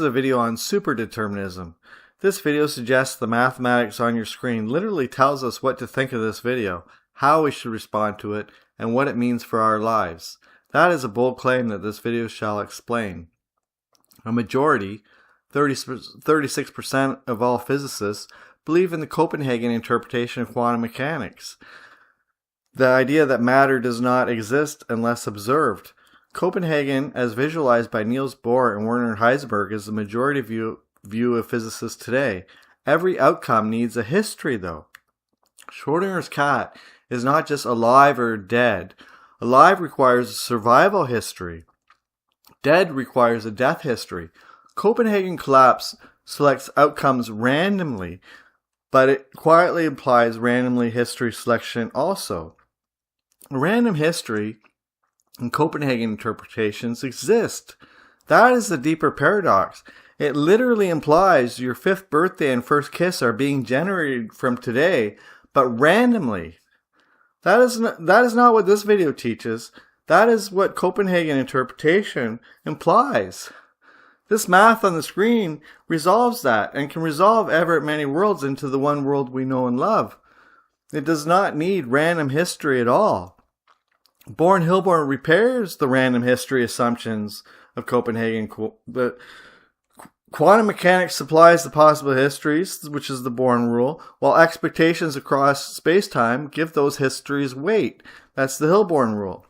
is a video on superdeterminism. This video suggests the mathematics on your screen literally tells us what to think of this video, how we should respond to it, and what it means for our lives. That is a bold claim that this video shall explain. A majority, 36% of all physicists, believe in the Copenhagen interpretation of quantum mechanics. The idea that matter does not exist unless observed. Copenhagen, as visualized by Niels Bohr and Werner Heisenberg, is the majority view of physicists today. Every outcome needs a history, though. Schrödinger's cat is not just alive or dead. Alive requires a survival history. Dead requires a death history. Copenhagen collapse selects outcomes randomly, but it quietly implies randomly history selection also. Random history and Copenhagen interpretations exist. That is the deeper paradox. It literally implies your 5th birthday and first kiss are being generated from today, but randomly. That is not what this video teaches. That is what Copenhagen interpretation implies. This math on the screen resolves that and can resolve ever many worlds into the one world we know and love. It does not need random history at all. Born-Hilborn repairs the random history assumptions of Copenhagen. But quantum mechanics supplies the possible histories, which is the Born rule, while expectations across space-time give those histories weight. That's the Hilborn rule.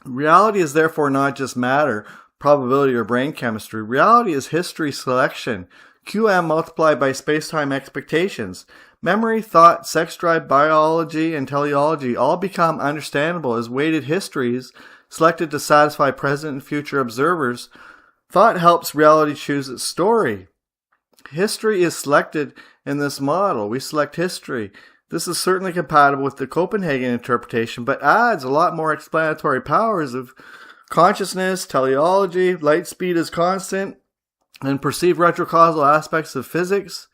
Reality is therefore not just matter, probability, or brain chemistry. Reality is history selection. QM multiplied by space-time expectations. Memory, thought, sex drive, biology, and teleology all become understandable as weighted histories selected to satisfy present and future observers. Thought helps reality choose its story. History is selected in this model. We select history. This is certainly compatible with the Copenhagen interpretation, but adds a lot more explanatory powers of consciousness, teleology, light speed is constant, and perceived retrocausal aspects of physics.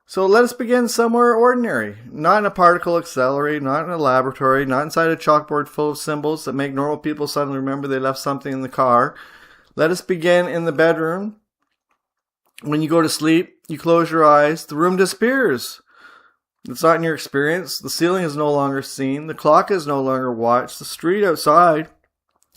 So let us begin somewhere ordinary, not in a particle accelerator, not in a laboratory, not inside a chalkboard full of symbols that make normal people suddenly remember they left something in the car. Let us begin in the bedroom. When you go to sleep, you close your eyes, the room disappears. It's not in your experience. The ceiling is no longer seen. The clock is no longer watched. The street outside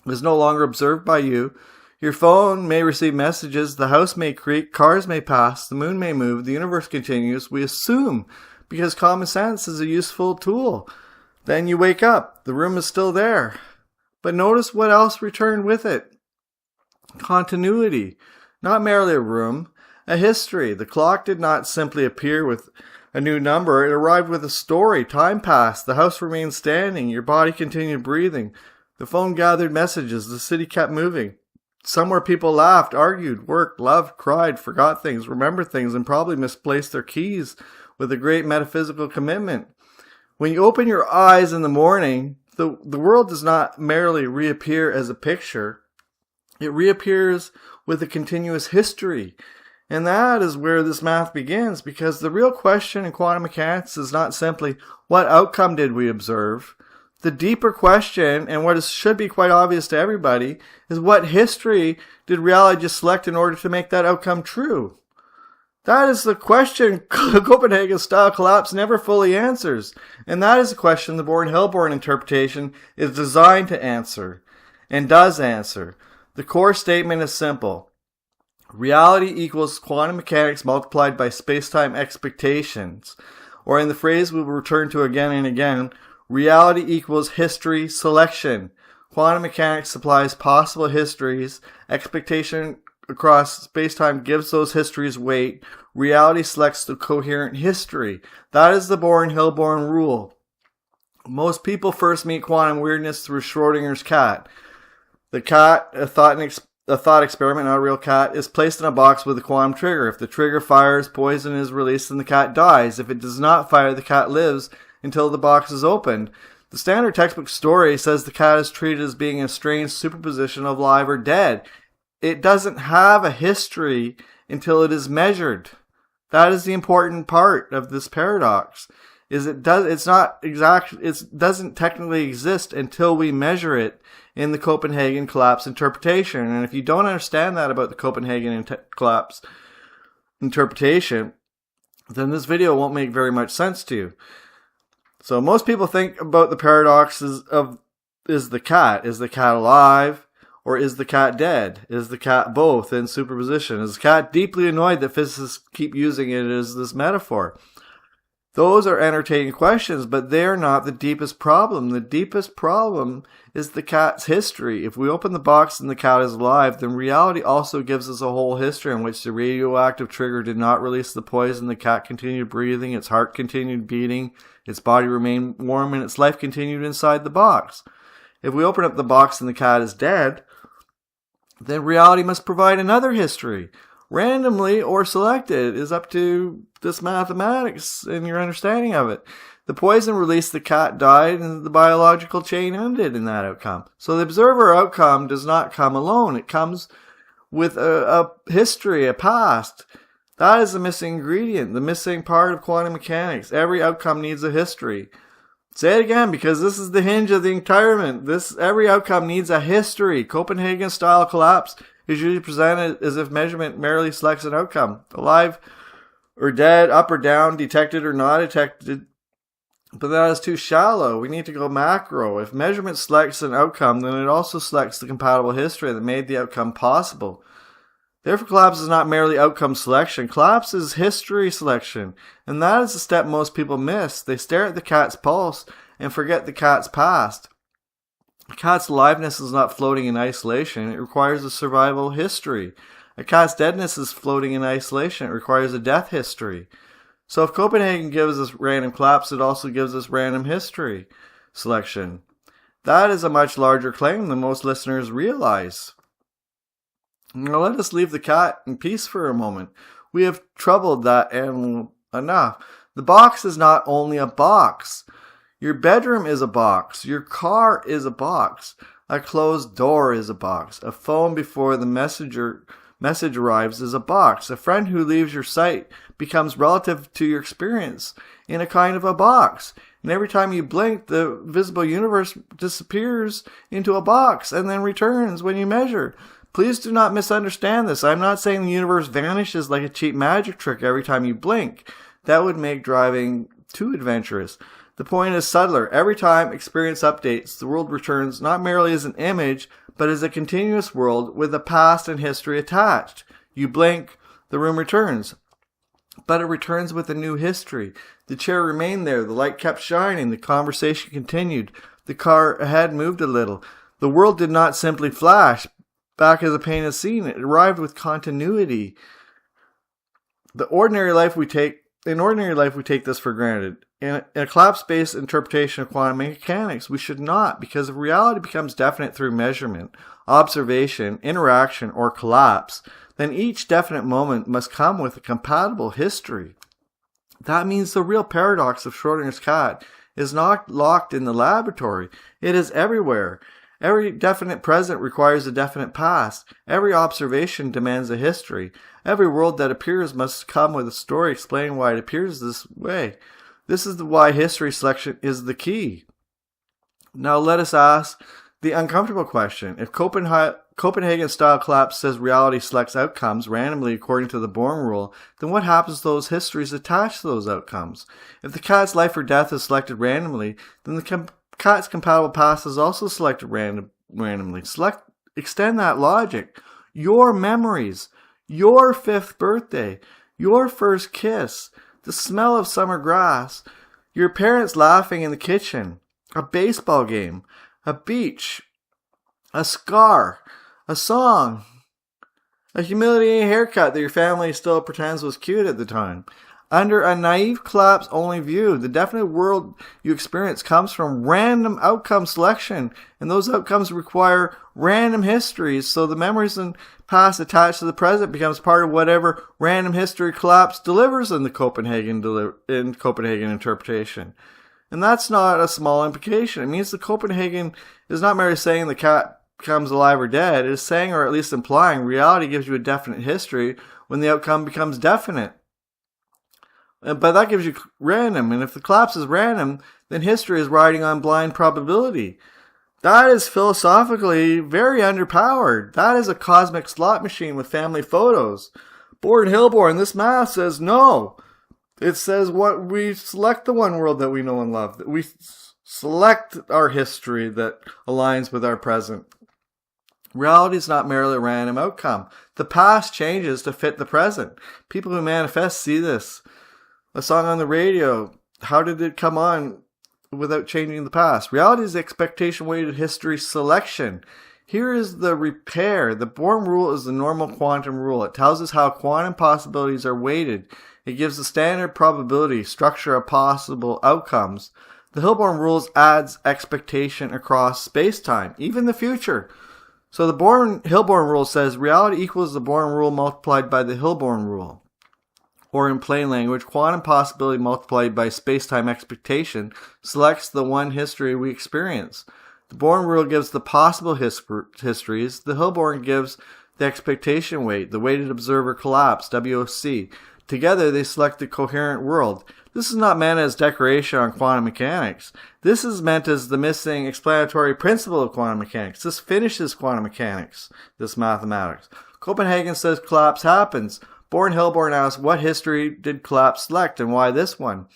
is no longer observed by you. Your phone may receive messages, the house may creak, cars may pass, the moon may move, the universe continues. We assume, because common sense is a useful tool. Then you wake up, the room is still there. But notice what else returned with it. Continuity, not merely a room, a history. The clock did not simply appear with a new number, it arrived with a story. Time passed, the house remained standing, your body continued breathing. The phone gathered messages, the city kept moving. Somewhere people laughed, argued, worked, loved, cried, forgot things, remembered things, and probably misplaced their keys with a great metaphysical commitment. When you open your eyes in the morning, the world does not merely reappear as a picture. It reappears with a continuous history. And that is where this math begins, because the real question in quantum mechanics is not simply, what outcome did we observe? The deeper question, and what should be quite obvious to everybody, is what history did reality just select in order to make that outcome true? That is the question Copenhagen-style collapse never fully answers. And that is the question the Born-Hilborn interpretation is designed to answer, and does answer. The core statement is simple. Reality equals quantum mechanics multiplied by space-time expectations. Or in the phrase we will return to again and again, reality equals history selection. Quantum mechanics supplies possible histories. Expectation across space-time gives those histories weight. Reality selects the coherent history. That is the Born-Hilborn rule. Most people first meet quantum weirdness through Schrödinger's cat. The cat, a thought experiment, not a real cat, is placed in a box with a quantum trigger. If the trigger fires, poison is released and the cat dies. If it does not fire, the cat lives until the box is opened. The standard textbook story says the cat is treated as being a strange superposition of live or dead. It doesn't have a history until it is measured. That is the important part of this paradox. is it doesn't technically exist until we measure it in the Copenhagen collapse interpretation. And if you don't understand that about the Copenhagen collapse interpretation, then this video won't make very much sense to you. So most people think about the paradoxes of, is the cat alive, or is the cat dead? Is the cat both in superposition? Is the cat deeply annoyed that physicists keep using it as this metaphor? Those are entertaining questions, but they're not the deepest problem. The deepest problem is the cat's history. If we open the box and the cat is alive, then reality also gives us a whole history in which the radioactive trigger did not release the poison. The cat continued breathing, its heart continued beating, its body remained warm, and its life continued inside the box. If we open up the box and the cat is dead, then reality must provide another history. Randomly or selected is up to this mathematics and your understanding of it. The poison released, the cat died, and the biological chain ended in that outcome. So the observer outcome does not come alone. It comes with a history, a past. That is the missing ingredient, the missing part of quantum mechanics. Every outcome needs a history. Say it again, because this is the hinge of the entirement. Every outcome needs a history. Copenhagen-style collapse is usually presented as if measurement merely selects an outcome. Alive or dead, up or down, detected or not detected. But that is too shallow. We need to go macro. If measurement selects an outcome, then it also selects the compatible history that made the outcome possible. Therefore, collapse is not merely outcome selection. Collapse is history selection. And that is the step most people miss. They stare at the cat's pulse and forget the cat's past. A cat's aliveness is not floating in isolation. It requires a survival history. A cat's deadness is floating in isolation. It requires a death history. So if Copenhagen gives us random collapse, it also gives us random history selection. That is a much larger claim than most listeners realize. Now let us leave the cat in peace for a moment. We have troubled that animal enough. The box is not only a box. Your bedroom is a box. Your car is a box. A closed door is a box. A phone before the message arrives is a box. A friend who leaves your sight becomes relative to your experience in a kind of a box. And every time you blink, the visible universe disappears into a box and then returns when you measure. Please do not misunderstand this. I'm not saying the universe vanishes like a cheap magic trick every time you blink. That would make driving too adventurous. The point is subtler. Every time experience updates, the world returns not merely as an image, but as a continuous world with a past and history attached. You blink, the room returns. But it returns with a new history. The chair remained there, the light kept shining, the conversation continued, the car ahead moved a little. The world did not simply flash back as a painted scene. It arrived with continuity. In ordinary life we take this for granted. In a collapse-based interpretation of quantum mechanics, we should not, because if reality becomes definite through measurement, observation, interaction, or collapse, then each definite moment must come with a compatible history. That means the real paradox of Schrodinger's cat is not locked in the laboratory. It is everywhere. Every definite present requires a definite past. Every observation demands a history. Every world that appears must come with a story explaining why it appears this way. This is why history selection is the key. Now let us ask the uncomfortable question. If Copenhagen-style collapse says reality selects outcomes randomly according to the Born rule, then what happens to those histories attached to those outcomes? If the cat's life or death is selected randomly, then the cat's compatible past is also selected randomly. Extend that logic. Your memories, your 5th birthday, your first kiss, the smell of summer grass, your parents laughing in the kitchen, a baseball game, a beach, a scar, a song, a humiliating haircut that your family still pretends was cute at the time. Under a naive collapse-only view, the definite world you experience comes from random outcome selection, and those outcomes require random histories, so the memories and past attached to the present becomes part of whatever random history collapse delivers in the Copenhagen interpretation. And that's not a small implication. It means the Copenhagen is not merely saying the cat becomes alive or dead. It is saying, or at least implying, reality gives you a definite history when the outcome becomes definite. But that gives you random. And if the collapse is random, then history is riding on blind probability. That is philosophically very underpowered. That is a cosmic slot machine with family photos. Bohr-Hilborn, this math says no. It says what we select the one world that we know and love. We select our history that aligns with our present. Reality is not merely a random outcome. The past changes to fit the present. People who manifest see this. A song on the radio, how did it come on without changing the past? Reality is expectation-weighted history selection. Here is the repair. The Bohr rule is the normal quantum rule. It tells us how quantum possibilities are weighted. It gives the standard probability structure of possible outcomes. The Hilborn rules adds expectation across space-time, even the future. So the Hilborn rule says reality equals the Bohr rule multiplied by the Hilborn rule. Or in plain language, quantum possibility multiplied by space-time expectation selects the one history we experience. The Bohr rule gives the possible histories. The Hilborn gives the expectation weight, the weighted observer collapse, WOC. Together, they select the coherent world. This is not meant as decoration on quantum mechanics. This is meant as the missing explanatory principle of quantum mechanics. This finishes quantum mechanics, this mathematics. Copenhagen says collapse happens. Bohr-Hilborn asks, what history did collapse select and why this one?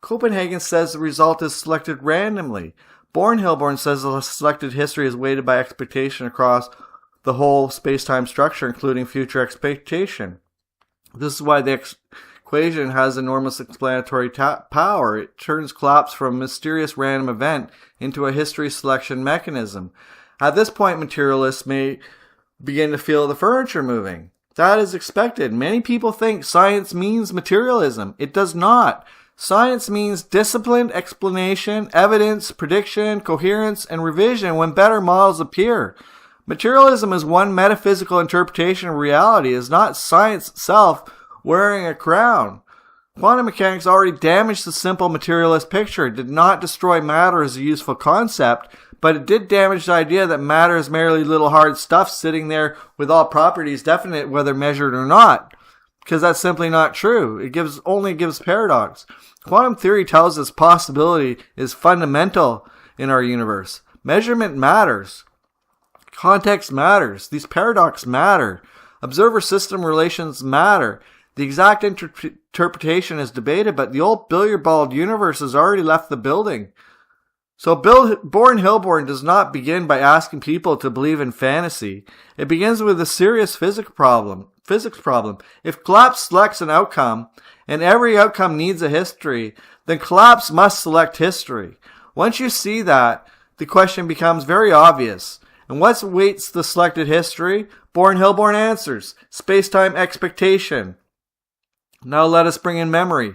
Copenhagen says the result is selected randomly. Bohr-Hilborn says the selected history is weighted by expectation across the whole space-time structure, including future expectation. This is why the equation has enormous explanatory power. It turns collapse from a mysterious random event into a history selection mechanism. At this point, materialists may begin to feel the furniture moving. That is expected. Many people think science means materialism. It does not. Science means disciplined explanation, evidence, prediction, coherence, and revision when better models appear. Materialism is one metaphysical interpretation of reality. It is not science itself wearing a crown. Quantum mechanics already damaged the simple materialist picture. It did not destroy matter as a useful concept, but it did damage the idea that matter is merely little hard stuff sitting there with all properties definite whether measured or not. Because that's simply not true. It only gives paradox. Quantum theory tells us possibility is fundamental in our universe. Measurement matters. Context matters. These paradoxes matter. Observer-system relations matter. The exact interpretation is debated, but the old billiard-balled universe has already left the building. So Bohr-Hilborn does not begin by asking people to believe in fantasy. It begins with a serious physics problem. If collapse selects an outcome, and every outcome needs a history, then collapse must select history. Once you see that, the question becomes very obvious. And what weights the selected history? Bohr-Hilborn answers. Space-time expectation. Now let us bring in memory.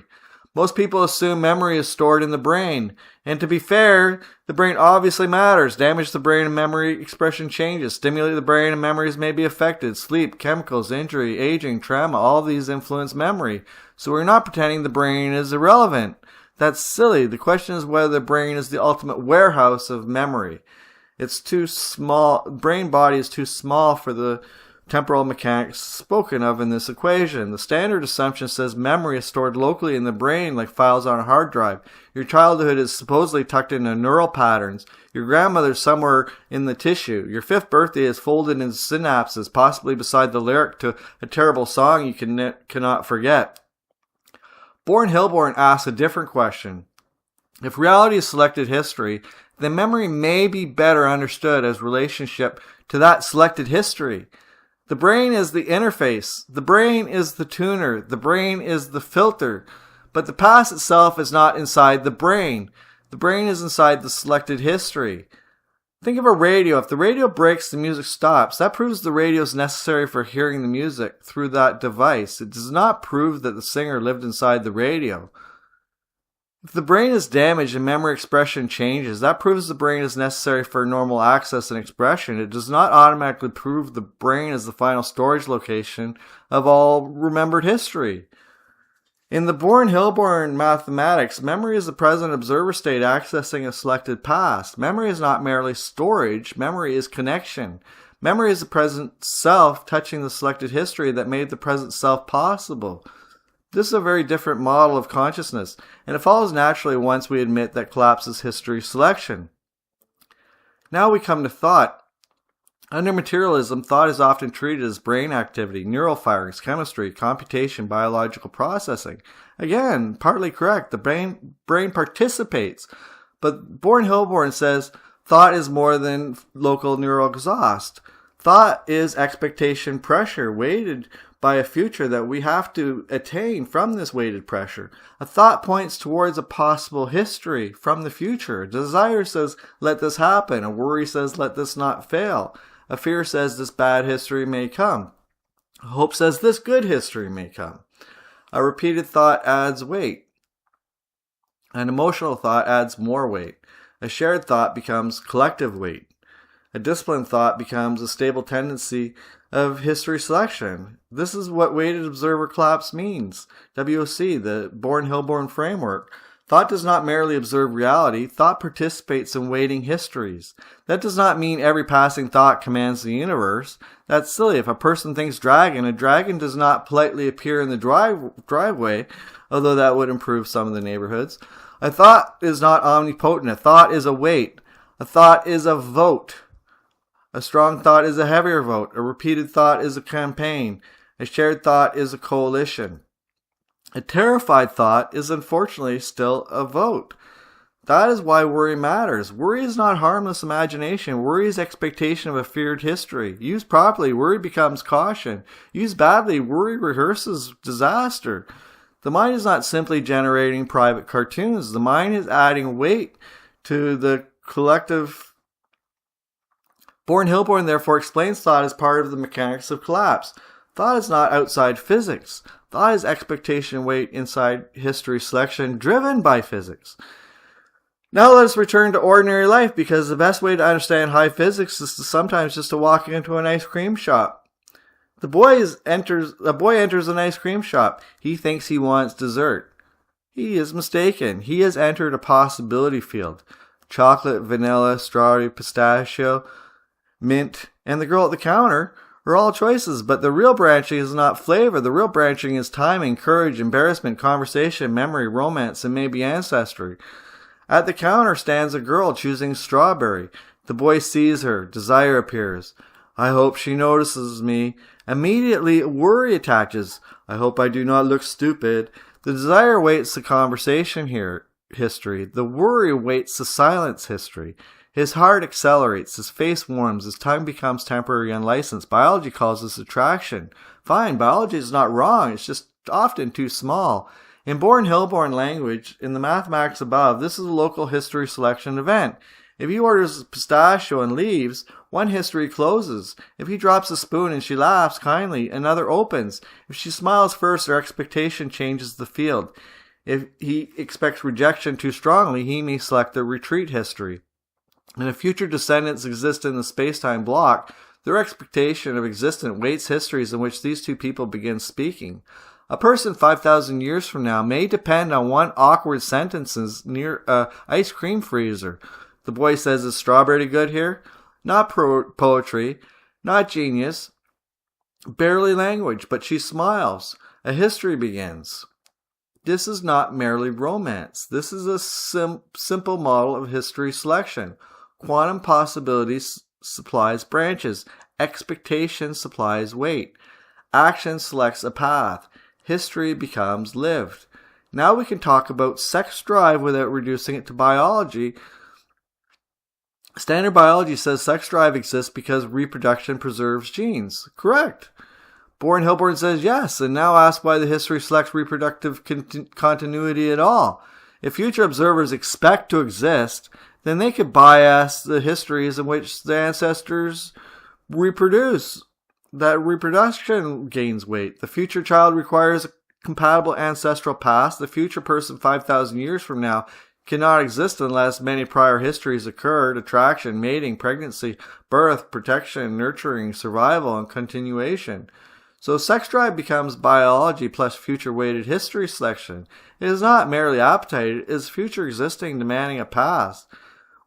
Most people assume memory is stored in the brain. And to be fair, the brain obviously matters. Damage the brain and memory expression changes. Stimulate the brain and memories may be affected. Sleep, chemicals, injury, aging, trauma, all of these influence memory. So we're not pretending the brain is irrelevant. That's silly. The question is whether the brain is the ultimate warehouse of memory. It's too small. Brain body is too small for the temporal mechanics spoken of in this equation. The standard assumption says memory is stored locally in the brain like files on a hard drive. Your childhood is supposedly tucked into neural patterns. Your grandmother's somewhere in the tissue. Your 5th birthday is folded into synapses, possibly beside the lyric to a terrible song you cannot forget. Bohr-Hilborn asks a different question. If reality is selected history, then memory may be better understood as relationship to that selected history. The brain is the interface. The brain is the tuner. The brain is the filter. But the past itself is not inside the brain. The brain is inside the selected history. Think of a radio. If the radio breaks, the music stops. That proves the radio is necessary for hearing the music through that device. It does not prove that the singer lived inside the radio. If the brain is damaged and memory expression changes, that proves the brain is necessary for normal access and expression. It does not automatically prove the brain is the final storage location of all remembered history. In the Bohr-Hilborn mathematics, memory is the present observer state accessing a selected past. Memory is not merely storage. Memory is connection. Memory is the present self touching the selected history that made the present self possible. This is a very different model of consciousness, and it follows naturally once we admit that collapse is history selection. Now we come to thought. Under materialism, thought is often treated as brain activity, neural firings, chemistry, computation, biological processing. Again, partly correct. The brain participates. But Born-Hilborn says thought is more than local neural exhaust. Thought is expectation pressure weighted by a future that we have to attain from this weighted pressure. A thought points towards a possible history from the future. A desire says, let this happen. A worry says, let this not fail. A fear says, this bad history may come. A hope says, this good history may come. A repeated thought adds weight. An emotional thought adds more weight. A shared thought becomes collective weight. A disciplined thought becomes a stable tendency of history selection. This is what weighted observer collapse means. WOC, the Born-Hilborn framework. Thought does not merely observe reality. Thought participates in weighting histories. That does not mean every passing thought commands the universe. That's silly. If a person thinks dragon, a dragon does not politely appear in the driveway, although that would improve some of the neighborhoods. A thought is not omnipotent. A thought is a weight. A thought is a vote. A strong thought is a heavier vote. A repeated thought is a campaign. A shared thought is a coalition. A terrified thought is unfortunately still a vote. That is why worry matters. Worry is not harmless imagination. Worry is expectation of a feared history. Used properly, worry becomes caution. Used badly, worry rehearses disaster. The mind is not simply generating private cartoons. The mind is adding weight to the collective. Born-Hilborn therefore explains thought as part of the mechanics of collapse. Thought is not outside physics. Thought is expectation weight inside history selection driven by physics. Now let us return to ordinary life, because the best way to understand high physics is sometimes just to walk into an ice cream shop. A boy enters an ice cream shop. He thinks he wants dessert. He is mistaken. He has entered a possibility field. Chocolate, vanilla, strawberry, pistachio, mint, and the girl at the counter are all choices, but the real branching is not flavor. The real branching is timing, courage, embarrassment, conversation, memory, romance, and maybe ancestry. At the counter stands a girl choosing strawberry. The boy sees her. Desire appears. I hope she notices me. Immediately, worry attaches. I hope I do not look stupid. The desire waits the conversation history. The worry waits the silence history. His heart accelerates, his face warms, his tongue becomes temporary unlicensed. Biology calls this attraction. Fine, biology is not wrong, it's just often too small. In Born-Hilborn language, in the mathematics above, this is a local history selection event. If he orders pistachio and leaves, one history closes. If he drops a spoon and she laughs kindly, another opens. If she smiles first, her expectation changes the field. If he expects rejection too strongly, he may select the retreat history. And if future descendants exist in the space-time block, their expectation of existence weights histories in which these two people begin speaking. A person 5,000 years from now may depend on one awkward sentence near an ice cream freezer. The boy says, is strawberry good here? Not poetry, not genius, barely language, but she smiles. A history begins. This is not merely romance. This is a simple model of history selection. Quantum possibilities supplies branches. Expectation supplies weight. Action selects a path. History becomes lived. Now we can talk about sex drive without reducing it to biology. Standard biology says sex drive exists because reproduction preserves genes. Correct. Born-Hilborn says yes, and now ask why the history selects reproductive continuity at all. If future observers expect to exist, then they could bias the histories in which the ancestors reproduce. That reproduction gains weight. The future child requires a compatible ancestral past. The future person 5,000 years from now cannot exist unless many prior histories occurred: attraction, mating, pregnancy, birth, protection, nurturing, survival, and continuation. So sex drive becomes biology plus future weighted history selection. It is not merely appetite, it is future existing demanding a past.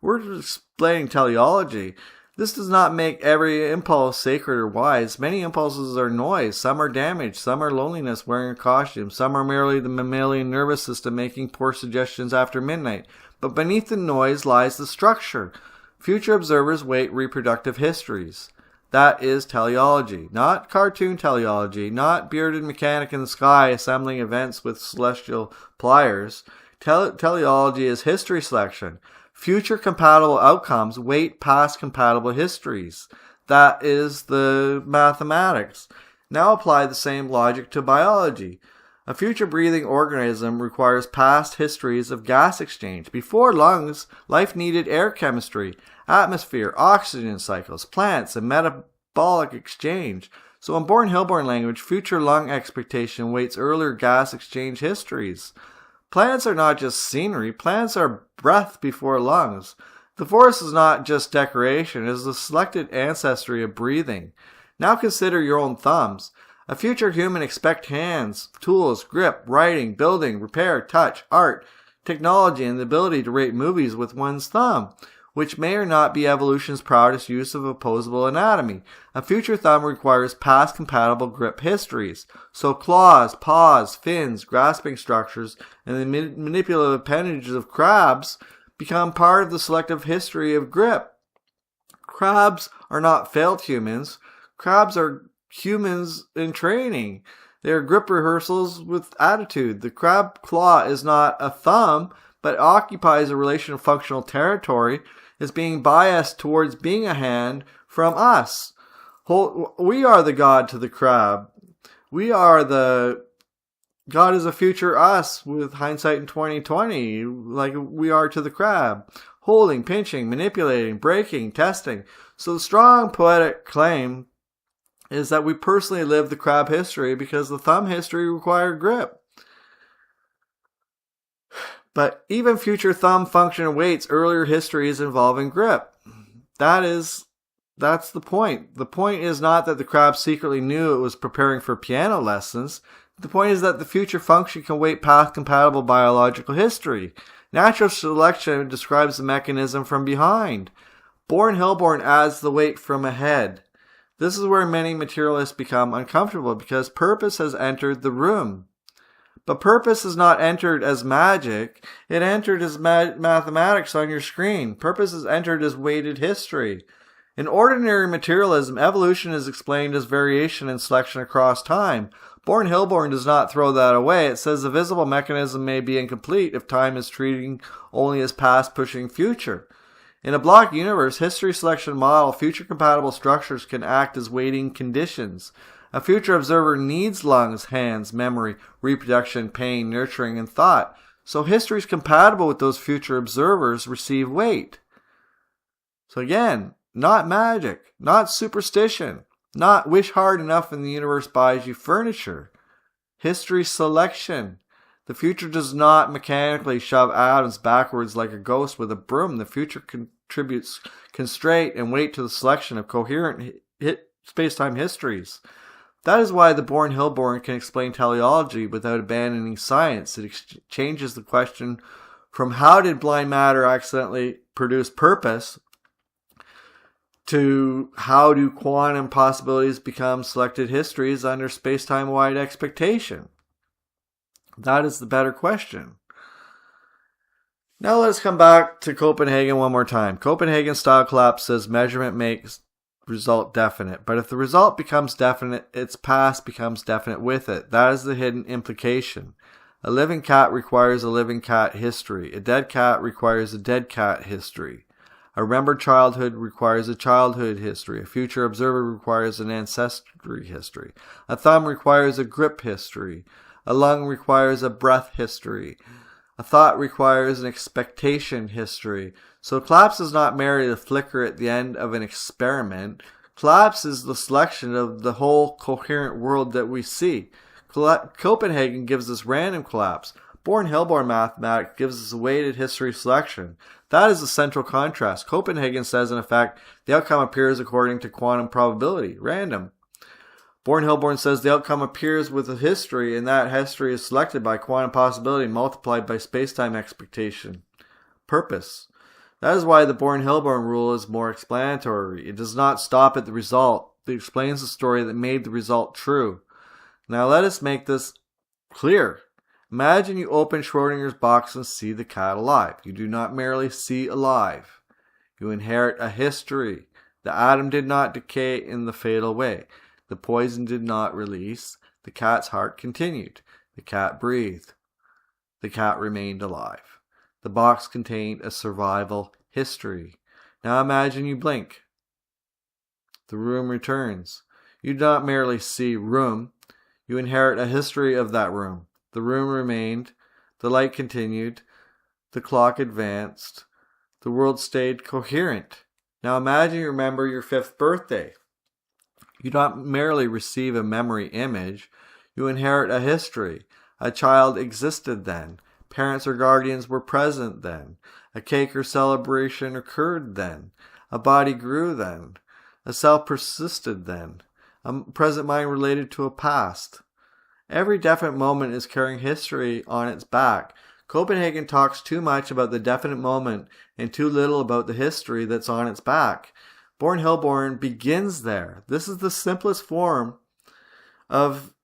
We're explaining teleology. This does not make every impulse sacred or wise. Many impulses are noise. Some are damage. Some are loneliness wearing a costume. Some are merely the mammalian nervous system making poor suggestions after midnight. But beneath the noise lies the structure. Future observers wait reproductive histories. That is teleology. Not cartoon teleology. Not bearded mechanic in the sky assembling events with celestial pliers. Teleology is history selection. Future compatible outcomes wait past compatible histories. That is the mathematics. Now apply the same logic to biology. A future breathing organism requires past histories of gas exchange. Before lungs, life needed air chemistry, atmosphere, oxygen cycles, plants, and metabolic exchange. So in Bourne-Hilborn language, future lung expectation waits earlier gas exchange histories. Plants are not just scenery. Plants are breath before lungs. The forest is not just decoration. It is the selected ancestry of breathing. Now consider your own thumbs. A future human expects hands, tools, grip, writing, building, repair, touch, art, technology, and the ability to rate movies with one's thumb, which may or not be evolution's proudest use of opposable anatomy. A future thumb requires past compatible grip histories. So claws, paws, fins, grasping structures, and the manipulative appendages of crabs become part of the selective history of grip. Crabs are not failed humans. Crabs are humans in training. They are grip rehearsals with attitude. The crab claw is not a thumb, but occupies a relation of functional territory, is being biased towards being a hand from us. We are the God to the crab. God is a future us with hindsight in 2020, like we are to the crab. Holding, pinching, manipulating, breaking, testing. So the strong poetic claim is that we personally live the crab history because the thumb history required grip. But even future thumb function awaits earlier histories involving grip. That's the point. The point is not that the crab secretly knew it was preparing for piano lessons. The point is that the future function can wait past compatible biological history. Natural selection describes the mechanism from behind. Bourne-Hilborn adds the weight from ahead. This is where many materialists become uncomfortable because purpose has entered the room. But purpose is not entered as magic. It entered as mathematics on your screen. Purpose is entered as weighted history. In ordinary materialism, evolution is explained as variation and selection across time. Bourne-Hilborn does not throw that away. It says the visible mechanism may be incomplete if time is treating only as past pushing future. In a block universe, history selection model, future compatible structures can act as weighting conditions. A future observer needs lungs, hands, memory, reproduction, pain, nurturing, and thought. So histories compatible with those future observers receive weight. So again, not magic, not superstition, not wish hard enough and the universe buys you furniture. History selection. The future does not mechanically shove atoms backwards like a ghost with a broom. The future contributes constraint and weight to the selection of coherent space-time histories. That is why the Bourne-Hilborn can explain teleology without abandoning science. It changes the question from how did blind matter accidentally produce purpose to how do quantum possibilities become selected histories under space-time-wide expectation. That is the better question. Now let's come back to Copenhagen one more time. Copenhagen style collapse says measurement makes result definite. But if the result becomes definite, its past becomes definite with it. That is the hidden implication. A living cat requires a living cat history. A dead cat requires a dead cat history. A remembered childhood requires a childhood history. A future observer requires an ancestry history. A thumb requires a grip history. A lung requires a breath history. A thought requires an expectation history. So collapse is not merely a flicker at the end of an experiment. Collapse is the selection of the whole coherent world that we see. Copenhagen gives us random collapse. Bourne-Hilborn mathematics gives us a weighted history selection. That is the central contrast. Copenhagen says, in effect, the outcome appears according to quantum probability, random. Bourne-Hilborn says the outcome appears with a history, and that history is selected by quantum possibility multiplied by spacetime expectation. Purpose. That is why the Born-Hilborn rule is more explanatory. It does not stop at the result. It explains the story that made the result true. Now let us make this clear. Imagine you open Schrodinger's box and see the cat alive. You do not merely see alive. You inherit a history. The atom did not decay in the fatal way. The poison did not release. The cat's heart continued. The cat breathed. The cat remained alive. The box contained a survival history. Now imagine you blink. The room returns. You do not merely see room. You inherit a history of that room. The room remained. The light continued. The clock advanced. The world stayed coherent. Now imagine you remember your 5th birthday. You don't merely receive a memory image. You inherit a history. A child existed then. Parents or guardians were present then. A cake or celebration occurred then. A body grew then. A self persisted then. A present mind related to a past. Every definite moment is carrying history on its back. Copenhagen talks too much about the definite moment and too little about the history that's on its back. Born-Hilborn begins there. This is the simplest form of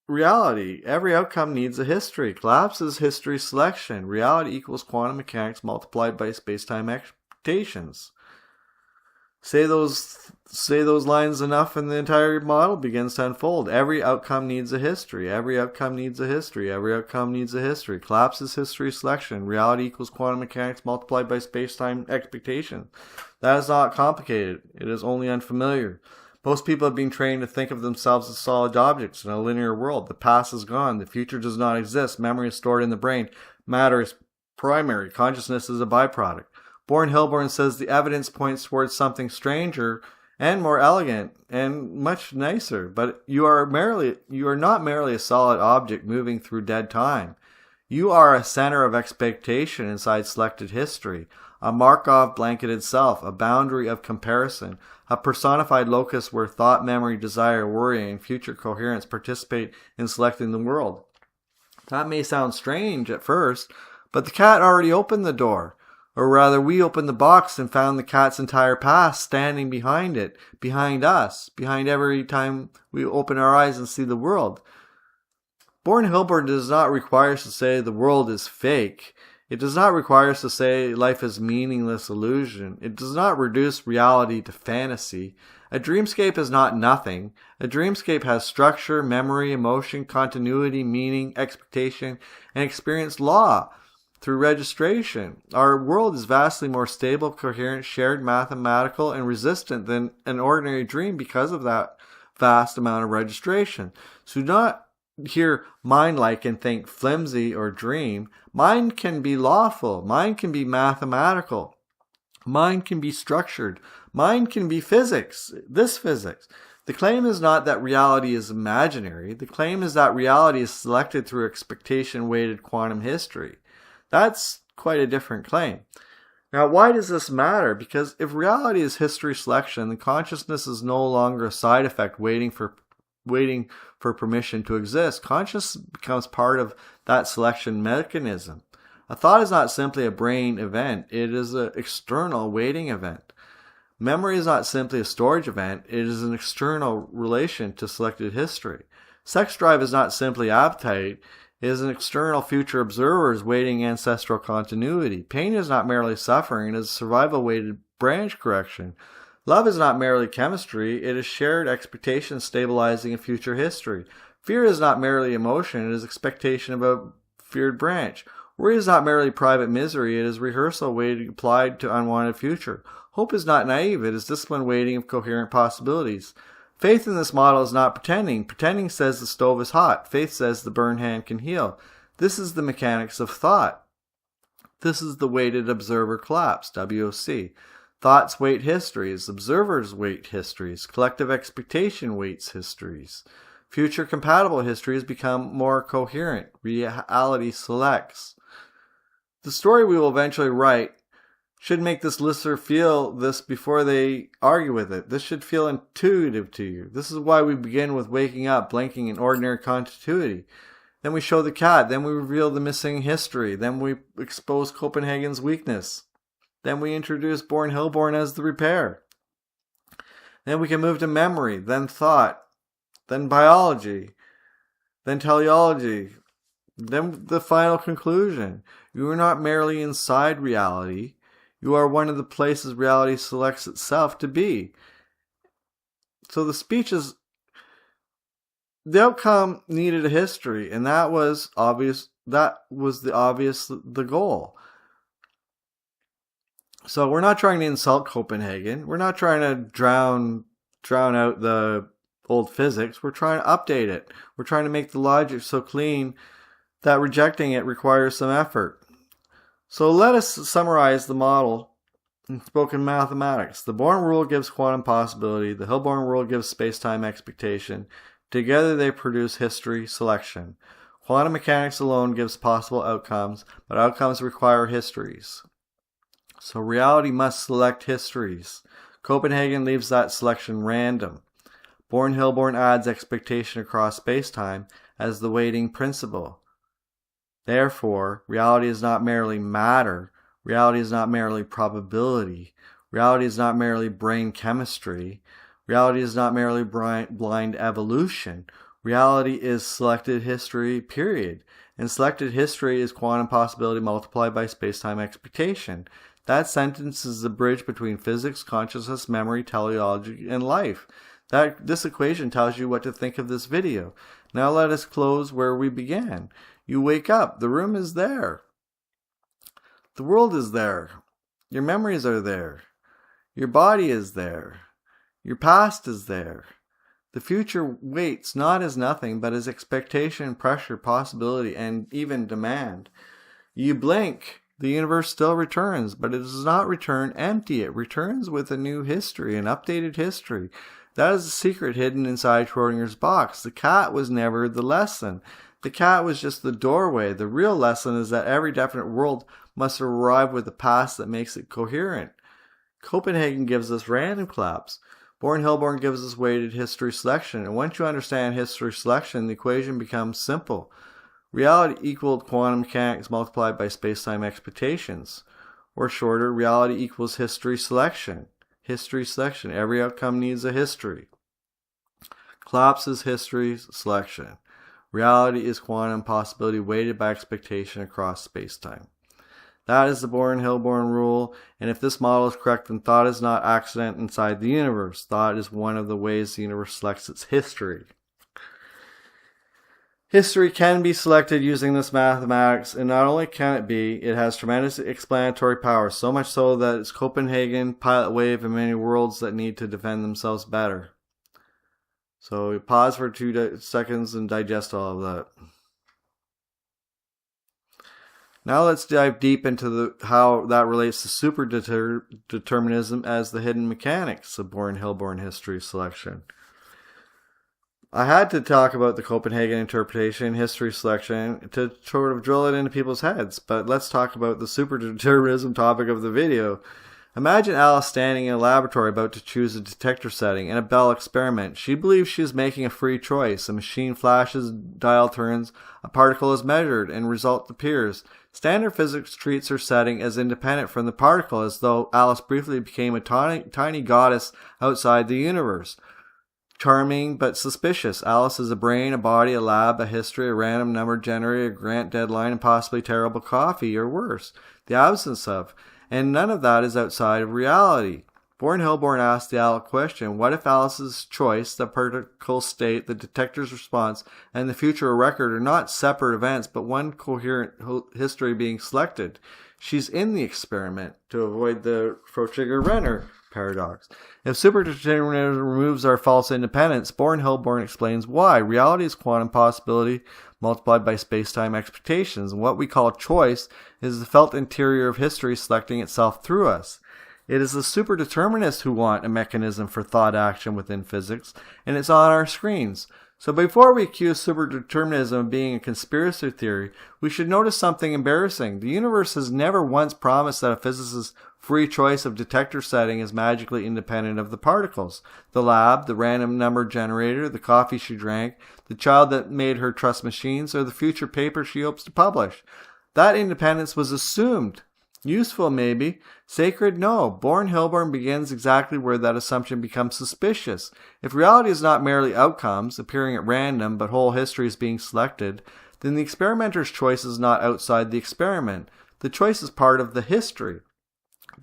reality. Every outcome needs a history. Collapse is history selection. Reality equals quantum mechanics multiplied by space-time expectations. Say those lines enough and the entire model begins to unfold. Every outcome needs a history. Every outcome needs a history. Every outcome needs a history. Collapse is history selection. Reality equals quantum mechanics multiplied by space-time expectation. That is not complicated. It is only unfamiliar. Most people have been trained to think of themselves as solid objects in a linear world. The past is gone. The future does not exist. Memory is stored in the brain. Matter is primary. Consciousness is a byproduct. Born-Hilborn says the evidence points towards something stranger and more elegant and much nicer, but you are not merely a solid object moving through dead time. You are a center of expectation inside selected history, a Markov blanketed self, a boundary of comparison, a personified locus where thought, memory, desire, worry, and future coherence participate in selecting the world. That may sound strange at first, but the cat already opened the door. Or rather, we opened the box and found the cat's entire past standing behind it, behind us, behind every time we open our eyes and see the world. Born-Hilborn does not require us to say the world is fake. It does not require us to say life is meaningless illusion. It does not reduce reality to fantasy. A dreamscape is not nothing. A dreamscape has structure, memory, emotion, continuity, meaning, expectation, and experience law. Through registration. Our world is vastly more stable, coherent, shared, mathematical, and resistant than an ordinary dream because of that vast amount of registration. So do not hear mind-like and think flimsy or dream. Mind can be lawful. Mind can be mathematical. Mind can be structured. Mind can be physics. This physics. The claim is not that reality is imaginary. The claim is that reality is selected through expectation-weighted quantum history. That's quite a different claim. Now, why does this matter? Because if reality is history selection, then consciousness is no longer a side effect waiting for permission to exist. Consciousness becomes part of that selection mechanism. A thought is not simply a brain event. It is an external waiting event. Memory is not simply a storage event. It is an external relation to selected history. Sex drive is not simply appetite. It is an external future observer's waiting ancestral continuity. Pain is not merely suffering. It is survival-weighted branch correction. Love is not merely chemistry. It is shared expectation stabilizing a future history. Fear is not merely emotion. It is expectation of a feared branch. Worry is not merely private misery. It is rehearsal weighted applied to unwanted future. Hope is not naive. It is discipline waiting of coherent possibilities. Faith in this model is not pretending. Pretending says the stove is hot. Faith says the burned hand can heal. This is the mechanics of thought. This is the weighted observer collapse, WOC. Thoughts weight histories. Observers weight histories. Collective expectation weights histories. Future compatible histories become more coherent. Reality selects. The story we will eventually write should make this listener feel this before they argue with it. This should feel intuitive to you. This is why we begin with waking up, blinking in ordinary continuity. Then we show the cat. Then we reveal the missing history. Then we expose Copenhagen's weakness. Then we introduce Born-Hilborn as the repair. Then we can move to memory, then thought, then biology, then teleology, then the final conclusion. You are not merely inside reality. You are one of the places reality selects itself to be. So the speech is, the outcome needed a history, and that was obvious. That was the goal. So we're not trying to insult Copenhagen. We're not trying to drown out the old physics. We're trying to update it. We're trying to make the logic so clean that rejecting it requires some effort. So let us summarize the model in spoken mathematics. The Born rule gives quantum possibility. The Hilborn rule gives space-time expectation. Together they produce history selection. Quantum mechanics alone gives possible outcomes, but outcomes require histories. So reality must select histories. Copenhagen leaves that selection random. Born-Hilborn adds expectation across space-time as the weighting principle. Therefore, reality is not merely matter. Reality is not merely probability. Reality is not merely brain chemistry. Reality is not merely blind evolution. Reality is selected history, period. And selected history is quantum possibility multiplied by space-time expectation. That sentence is the bridge between physics, consciousness, memory, teleology, and life. This equation tells you what to think of this video. Now let us close where we began. You wake up. The room is there. The world is there. Your memories are there. Your body is there. Your past is there. The future waits not as nothing, but as expectation, pressure, possibility, and even demand. You blink. The universe still returns, but it does not return empty. It returns with a new history, an updated history. That is the secret hidden inside Schrodinger's box. The cat was never the lesson. The cat was just the doorway. The real lesson is that every definite world must arrive with a past that makes it coherent. Copenhagen gives us random collapse. Born-Hilborn gives us weighted history selection. And once you understand history selection, the equation becomes simple. Reality equaled quantum mechanics multiplied by space-time expectations. Or shorter, reality equals history selection. History selection. Every outcome needs a history. Collapse is history selection. Reality is quantum possibility weighted by expectation across space-time. That is the Born-Hilborn rule, and if this model is correct, then thought is not accident inside the universe. Thought is one of the ways the universe selects its history. History can be selected using this mathematics, and not only can it be, it has tremendous explanatory power, so much so that it's Copenhagen, pilot wave, and many worlds that need to defend themselves better. So pause for 2 seconds and digest all of that. Now let's dive deep into how that relates to superdeterminism as the hidden mechanics of Born-Hilborn history selection. I had to talk about the Copenhagen interpretation, history selection, to sort of drill it into people's heads, but let's talk about the superdeterminism topic of the video. Imagine Alice standing in a laboratory about to choose a detector setting in a Bell experiment. She believes she is making a free choice. A machine flashes, dial turns, a particle is measured, and result appears. Standard physics treats her setting as independent from the particle, as though Alice briefly became a tiny goddess outside the universe. Charming but suspicious. Alice is a brain, a body, a lab, a history, a random number generator, a grant deadline, and possibly terrible coffee, or worse, the absence of. And none of that is outside of reality. Born-Hilborn asked the Alice question, what if Alice's choice, the particle state, the detector's response, and the future record are not separate events, but one coherent history being selected? She's in the experiment, to avoid the Frobisher-Renner paradox. If superdeterminism removes our false independence, Born-Hilborn explains why. Reality is quantum possibility multiplied by space-time expectations, and what we call choice is the felt interior of history selecting itself through us. It is the superdeterminists who want a mechanism for thought action within physics, and it's on our screens. So before we accuse superdeterminism of being a conspiracy theory, we should notice something embarrassing. The universe has never once promised that a physicist's free choice of detector setting is magically independent of the particles. The lab, the random number generator, the coffee she drank, the child that made her trust machines, or the future paper she hopes to publish. That independence was assumed. Useful, maybe. Sacred, no. Bourne-Hilborn begins exactly where that assumption becomes suspicious. If reality is not merely outcomes, appearing at random, but whole history is being selected, then the experimenter's choice is not outside the experiment. The choice is part of the history.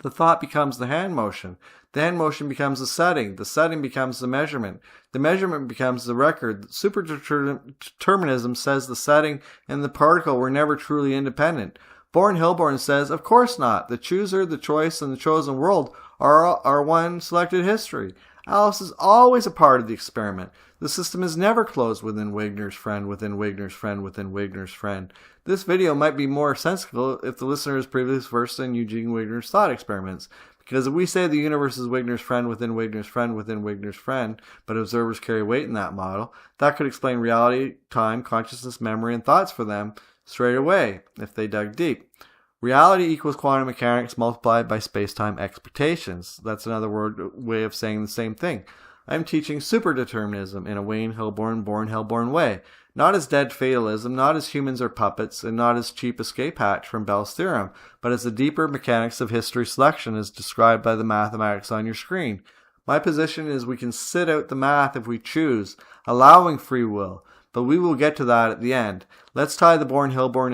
The thought becomes the hand motion. The hand motion becomes the setting becomes the measurement becomes the record. Superdeterminism says the setting and the particle were never truly independent. Bourne-Hilborn says, of course not. The chooser, the choice, and the chosen world are one selected history. Alice is always a part of the experiment. The system is never closed within Wigner's friend, within Wigner's friend, within Wigner's friend. This video might be more sensible if the listener is previously versed in Eugene Wigner's thought experiments. Because if we say the universe is Wigner's friend, within Wigner's friend, within Wigner's friend, but observers carry weight in that model, that could explain reality, time, consciousness, memory, and thoughts for them straight away, if they dug deep. Reality equals quantum mechanics multiplied by space-time expectations. That's another way of saying the same thing. I'm teaching superdeterminism in a Bourne-Hilborn way. Not as dead fatalism, not as humans are puppets, and not as cheap escape hatch from Bell's theorem, but as the deeper mechanics of history selection as described by the mathematics on your screen. My position is we can sit out the math if we choose, allowing free will, but we will get to that at the end. Let's tie the Bourne-Hilborn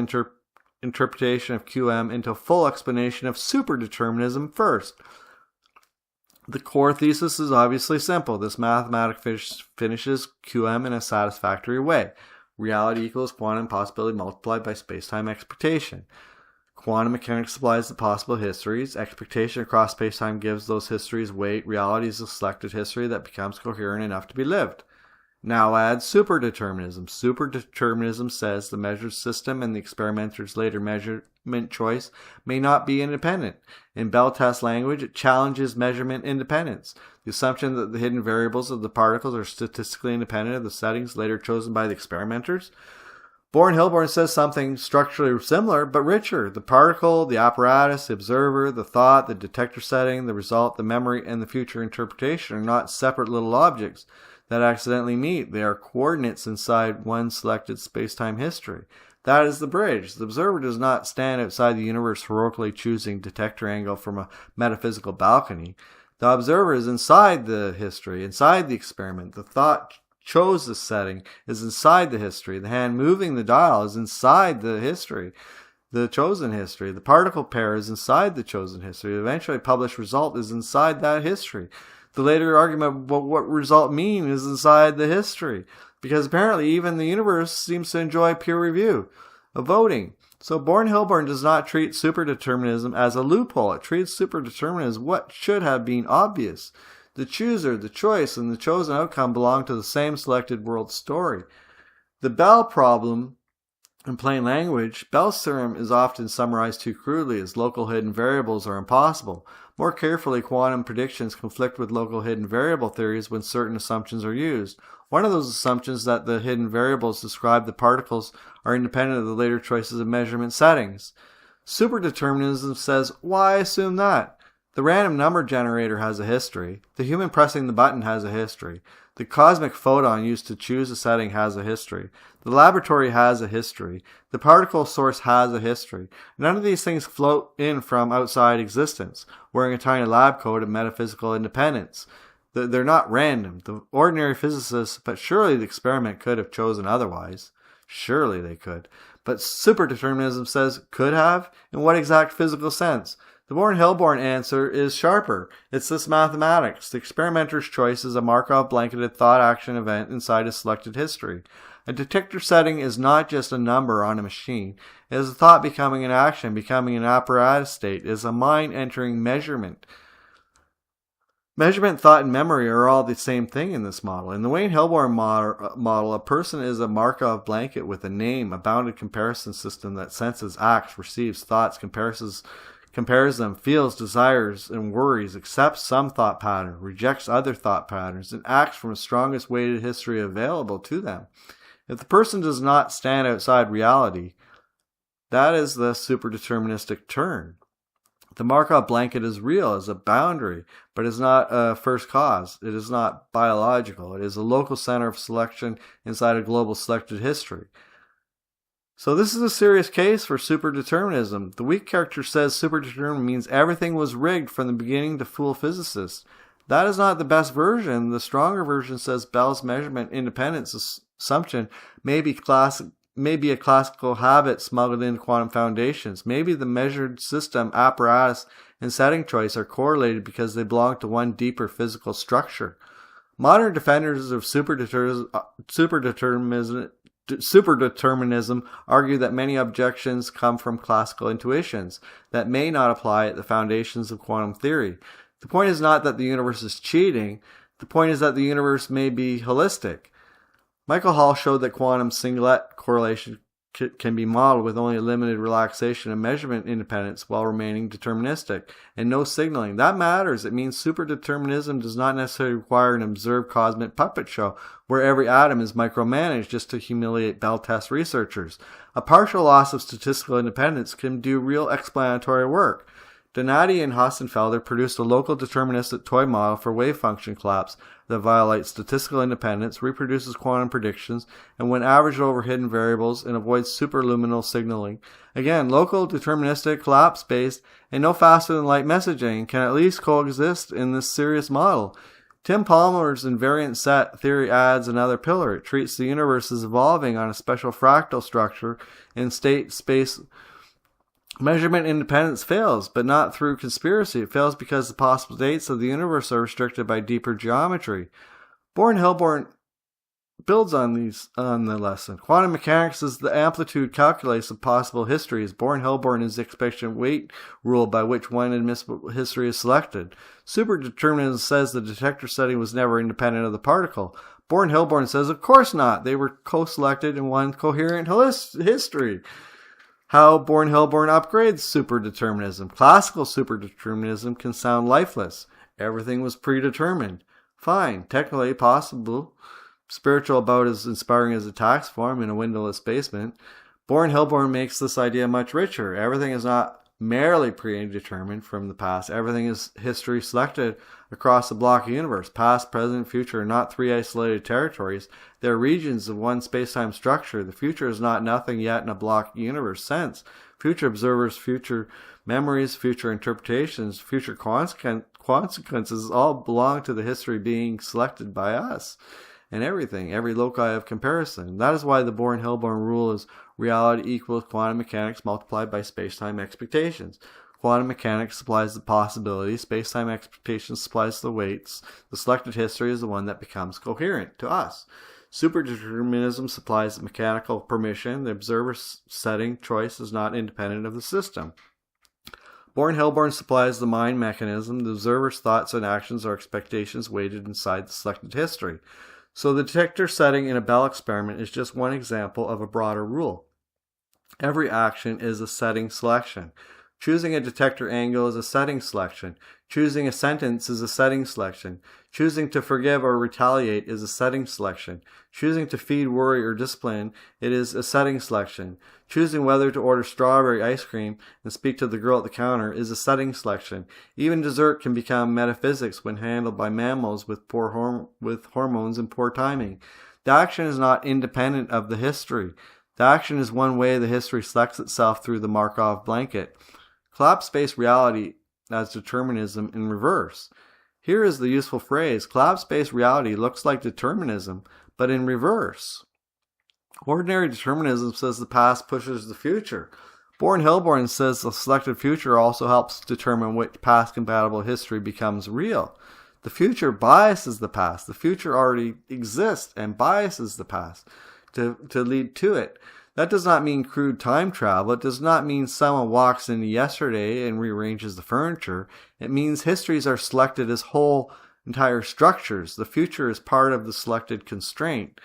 interpretation of QM into a full explanation of superdeterminism first. The core thesis is obviously simple. This mathematic finishes QM in a satisfactory way. Reality equals quantum possibility multiplied by space-time expectation. Quantum mechanics supplies the possible histories. Expectation across space-time gives those histories weight. Reality is a selected history that becomes coherent enough to be lived. Now add superdeterminism. Superdeterminism says the measured system and the experimenter's later measurement choice may not be independent. In Bell test language, it challenges measurement independence. The assumption that the hidden variables of the particles are statistically independent of the settings later chosen by the experimenters. Bourne-Hilborn says something structurally similar, but richer. The particle, the apparatus, the observer, the thought, the detector setting, the result, the memory, and the future interpretation are not separate little objects that accidentally meet. They are coordinates inside one selected space-time history. That is the bridge. The observer does not stand outside the universe heroically choosing detector angle from a metaphysical balcony. The observer is inside the history, inside the experiment. The thought chose the setting is inside the history. The hand moving the dial is inside the history, the chosen history. The particle pair is inside the chosen history. The eventually published result is inside that history. The later argument about what result mean is inside the history, because apparently even the universe seems to enjoy peer review of voting. So Bourne-Hilborn does not treat superdeterminism as a loophole. It treats superdeterminism as what should have been obvious. The chooser, the choice, and the chosen outcome belong to the same selected world story. The Bell problem, in plain language, Bell's theorem is often summarized too crudely as local hidden variables are impossible. More carefully, quantum predictions conflict with local hidden variable theories when certain assumptions are used. One of those assumptions is that the hidden variables describe the particles are independent of the later choices of measurement settings. Superdeterminism says, why assume that? The random number generator has a history. The human pressing the button has a history. The cosmic photon used to choose a setting has a history. The laboratory has a history. The particle source has a history. None of these things float in from outside existence, wearing a tiny lab coat of metaphysical independence. They're not random. The ordinary physicists, but surely the experiment could have chosen otherwise. Surely they could. But superdeterminism says could have? In what exact physical sense? The Bourne-Hilborn answer is sharper. It's this mathematics. The experimenter's choice is a Markov blanketed thought-action event inside a selected history. A detector setting is not just a number on a machine. It is a thought becoming an action, becoming an apparatus state. It is a mind entering measurement. Measurement, thought, and memory are all the same thing in this model. In the Bourne-Hilborn model, a person is a Markov blanket with a name, a bounded comparison system that senses, acts, receives thoughts, compares them, feels, desires, and worries, accepts some thought pattern, rejects other thought patterns, and acts from the strongest weighted history available to them. If the person does not stand outside reality, that is the superdeterministic turn. The Markov blanket is real as a boundary, but is not a first cause. It is not biological. It is a local center of selection inside a global selected history. So this is a serious case for superdeterminism. The weak character says superdeterminism means everything was rigged from the beginning to fool physicists. That is not the best version. The stronger version says Bell's measurement independence assumption may be a classical habit smuggled into quantum foundations. Maybe the measured system, apparatus, and setting choice are correlated because they belong to one deeper physical structure. Modern defenders of superdeterminism argue that many objections come from classical intuitions that may not apply at the foundations of quantum theory. The point is not that the universe is cheating. The point is that the universe may be holistic. Michael Hall showed that quantum singlet correlation can be modeled with only a limited relaxation and measurement independence while remaining deterministic and no signaling. That matters. It means superdeterminism does not necessarily require an observed cosmic puppet show where every atom is micromanaged just to humiliate Bell test researchers. A partial loss of statistical independence can do real explanatory work. Donati and Hassenfelder produced a local deterministic toy model for wave function collapse that violates statistical independence, reproduces quantum predictions, and when averaged over hidden variables and avoids superluminal signaling. Again, local, deterministic, collapse-based, and no faster than light messaging can at least coexist in this serious model. Tim Palmer's invariant set theory adds another pillar. It treats the universe as evolving on a special fractal structure in state-space. Measurement independence fails, but not through conspiracy. It fails because the possible states of the universe are restricted by deeper geometry. Born-Hilborn builds on the lesson. Quantum mechanics is the amplitude calculus of possible histories. Born-Hilborn is the expectation weight rule by which one admissible history is selected. Superdeterminism says the detector setting was never independent of the particle. Born-Hilborn says, of course not. They were co-selected in one coherent history. How Born-Hilborn upgrades superdeterminism. Classical superdeterminism can sound lifeless. Everything was predetermined. Fine, technically possible. Spiritual about as inspiring as a tax form in a windowless basement. Born-Hilborn makes this idea much richer. Everything is not merely predetermined from the past. Everything is history selected across the block of universe. Past, present, future are not three isolated territories. They are regions of one space-time structure. The future is not nothing yet in a block universe sense. Future observers, future memories, future interpretations, future consequences all belong to the history being selected by us. And everything, every loci of comparison. That is why the Born-Hilborn rule is reality equals quantum mechanics multiplied by space-time expectations. Quantum mechanics supplies the possibility, space-time expectations supplies the weights. The selected history is the one that becomes coherent to us. Superdeterminism supplies the mechanical permission. The observer setting choice is not independent of the system. Born-Hilborn supplies the mind mechanism. The observer's thoughts and actions are expectations weighted inside the selected history. So the detector setting in a Bell experiment is just one example of a broader rule. Every action is a setting selection. Choosing a detector angle is a setting selection. Choosing a sentence is a setting selection. Choosing to forgive or retaliate is a setting selection. Choosing to feed, worry, or discipline, it is a setting selection. Choosing whether to order strawberry ice cream and speak to the girl at the counter is a setting selection. Even dessert can become metaphysics when handled by mammals with with hormones and poor timing. The action is not independent of the history. The action is one way the history selects itself through the Markov blanket. Collapse-based reality as determinism in reverse. Here is the useful phrase. Collapse-based reality looks like determinism, but in reverse. Ordinary determinism says the past pushes the future. Born-Hilborn says the selected future also helps determine which past-compatible history becomes real. The future biases the past. The future already exists and biases the past to lead to it. That does not mean crude time travel. It does not mean someone walks into yesterday and rearranges the furniture. It means histories are selected as whole, entire structures. The future is part of the selected constraint.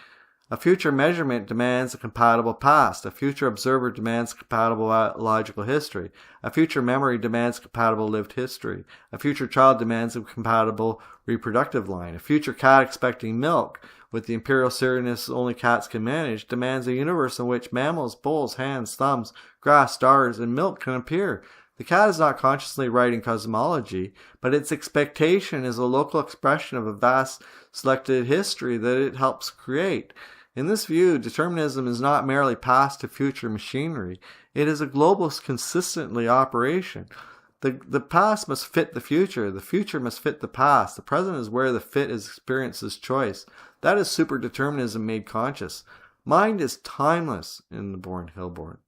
A future measurement demands a compatible past. A future observer demands compatible logical history. A future memory demands compatible lived history. A future child demands a compatible reproductive line. A future cat expecting milk, with the imperial seriousness only cats can manage, demands a universe in which mammals, bulls, hands, thumbs, grass, stars, and milk can appear. The cat is not consciously writing cosmology, but its expectation is a local expression of a vast selected history that it helps create. In this view, determinism is not merely past to future machinery. It is a global, consistently operation. The past must fit the future must fit the past. The present is where the fit is experience's choice. That is superdeterminism made conscious. Mind is timeless in the Born Hillborn.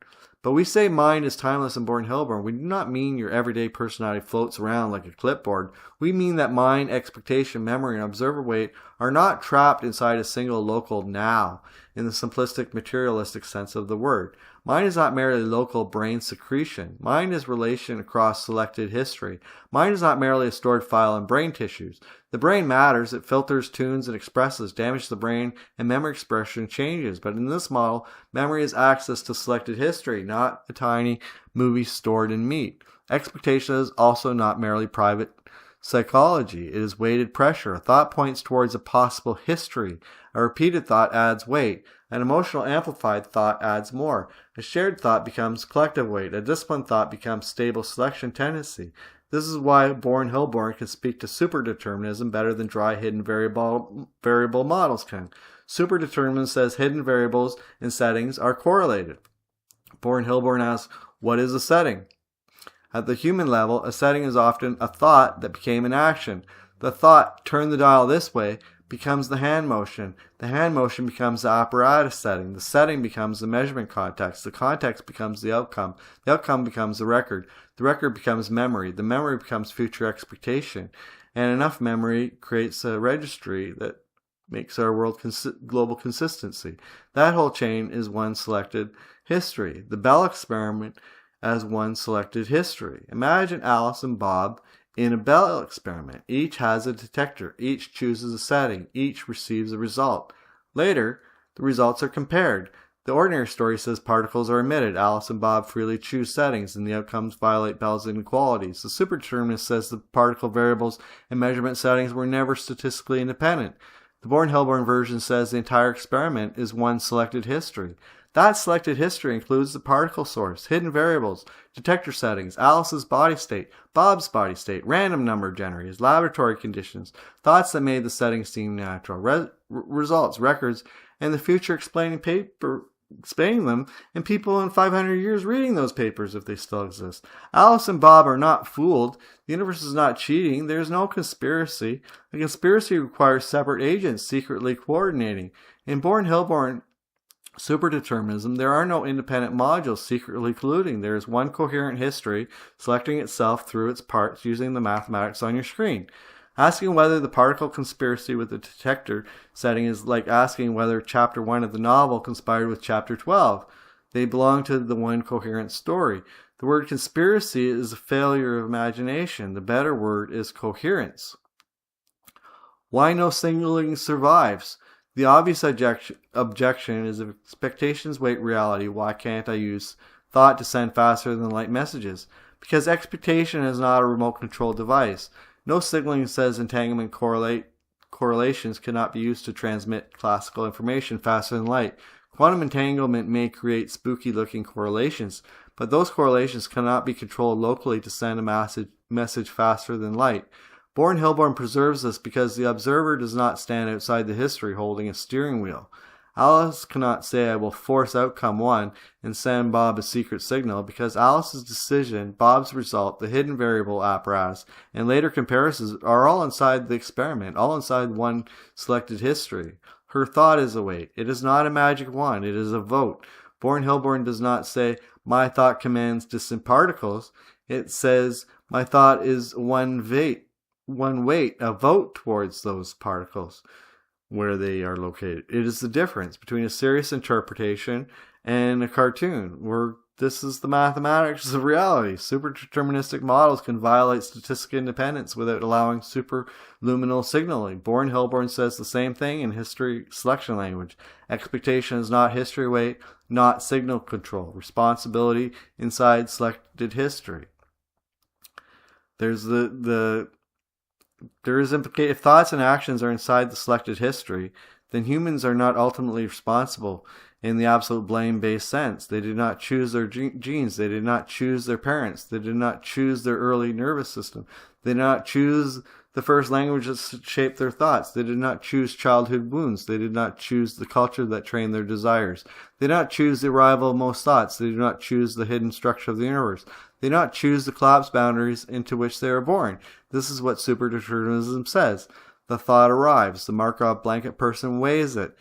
But we say mind is timeless in Born Hillborn. We do not mean your everyday personality floats around like a clipboard. We mean that mind, expectation, memory, and observer weight are not trapped inside a single local now in the simplistic materialistic sense of the word. Mind is not merely local brain secretion. Mind is relation across selected history. Mind is not merely a stored file in brain tissues. The brain matters. It filters, tunes, and expresses. Damage to the brain and memory expression changes. But in this model, memory is access to selected history, not a tiny movie stored in meat. Expectation is also not merely private psychology. It is weighted pressure. A thought points towards a possible history. A repeated thought adds weight. An emotional amplified thought adds more. A shared thought becomes collective weight. A disciplined thought becomes stable selection tendency. This is why Born Hillborn can speak to superdeterminism better than dry hidden variable models can. Superdeterminism says hidden variables and settings are correlated. Born Hillborn asks, what is a setting? At the human level, a setting is often a thought that became an action. The thought, turn the dial this way, becomes the hand motion. The hand motion becomes the apparatus setting. The setting becomes the measurement context. The context becomes the outcome. The outcome becomes the record. The record becomes memory. The memory becomes future expectation. And enough memory creates a registry that makes our world global consistency. That whole chain is one selected history. The Bell experiment as one selected history. Imagine Alice and Bob in a Bell experiment. Each has a detector. Each chooses a setting. Each receives a result. Later, the results are compared. The ordinary story says particles are emitted. Alice and Bob freely choose settings, and the outcomes violate Bell's inequalities. The superdeterminist says the particle variables and measurement settings were never statistically independent. The Born Hillborn version says the entire experiment is one selected history. That selected history includes the particle source, hidden variables, detector settings, Alice's body state, Bob's body state, random number generators, laboratory conditions, thoughts that made the settings seem natural, results, records, and the future explaining them, and people in 500 years reading those papers if they still exist. Alice and Bob are not fooled. The universe is not cheating. There is no conspiracy. A conspiracy requires separate agents secretly coordinating. In Born Hillborn superdeterminism, there are no independent modules secretly colluding. There is one coherent history selecting itself through its parts using the mathematics on your screen. Asking whether the particle conspiracy with the detector setting is like asking whether chapter 1 of the novel conspired with chapter 12. They belong to the one coherent story. The word conspiracy is a failure of imagination. The better word is coherence. Why no signaling survives? The obvious objection is if expectations weight reality, why can't I use thought to send faster than light messages? Because expectation is not a remote control device. No signaling says entanglement correlations cannot be used to transmit classical information faster than light. Quantum entanglement may create spooky-looking correlations, but those correlations cannot be controlled locally to send a message faster than light. Born Hillborn preserves this because the observer does not stand outside the history holding a steering wheel. Alice cannot say, I will force outcome 1 and send Bob a secret signal, because Alice's decision, Bob's result, the hidden variable apparatus, and later comparisons are all inside the experiment, all inside one selected history. Her thought is a weight. It is not a magic wand. It is a vote. Born Hillborn does not say, my thought commands distant particles. It says, my thought is one weight, a vote towards those particles where they are located. It is the difference between a serious interpretation and a cartoon, where this is the mathematics of reality. Superdeterministic models can violate statistical independence without allowing superluminal signaling. Born Hillborn says the same thing in history selection language. Expectation is not history weight, not signal control. Responsibility inside selected history. There's if thoughts and actions are inside the selected history, then humans are not ultimately responsible in the absolute blame-based sense. They did not choose their genes. They did not choose their parents. They did not choose their early nervous system. They did not choose the first languages that shaped their thoughts. They did not choose childhood wounds. They did not choose the culture that trained their desires. They did not choose the arrival of most thoughts. They did not choose the hidden structure of the universe. They did not choose the collapsed boundaries into which they were born. This is what superdeterminism says. The thought arrives. The Markov blanket person weighs it.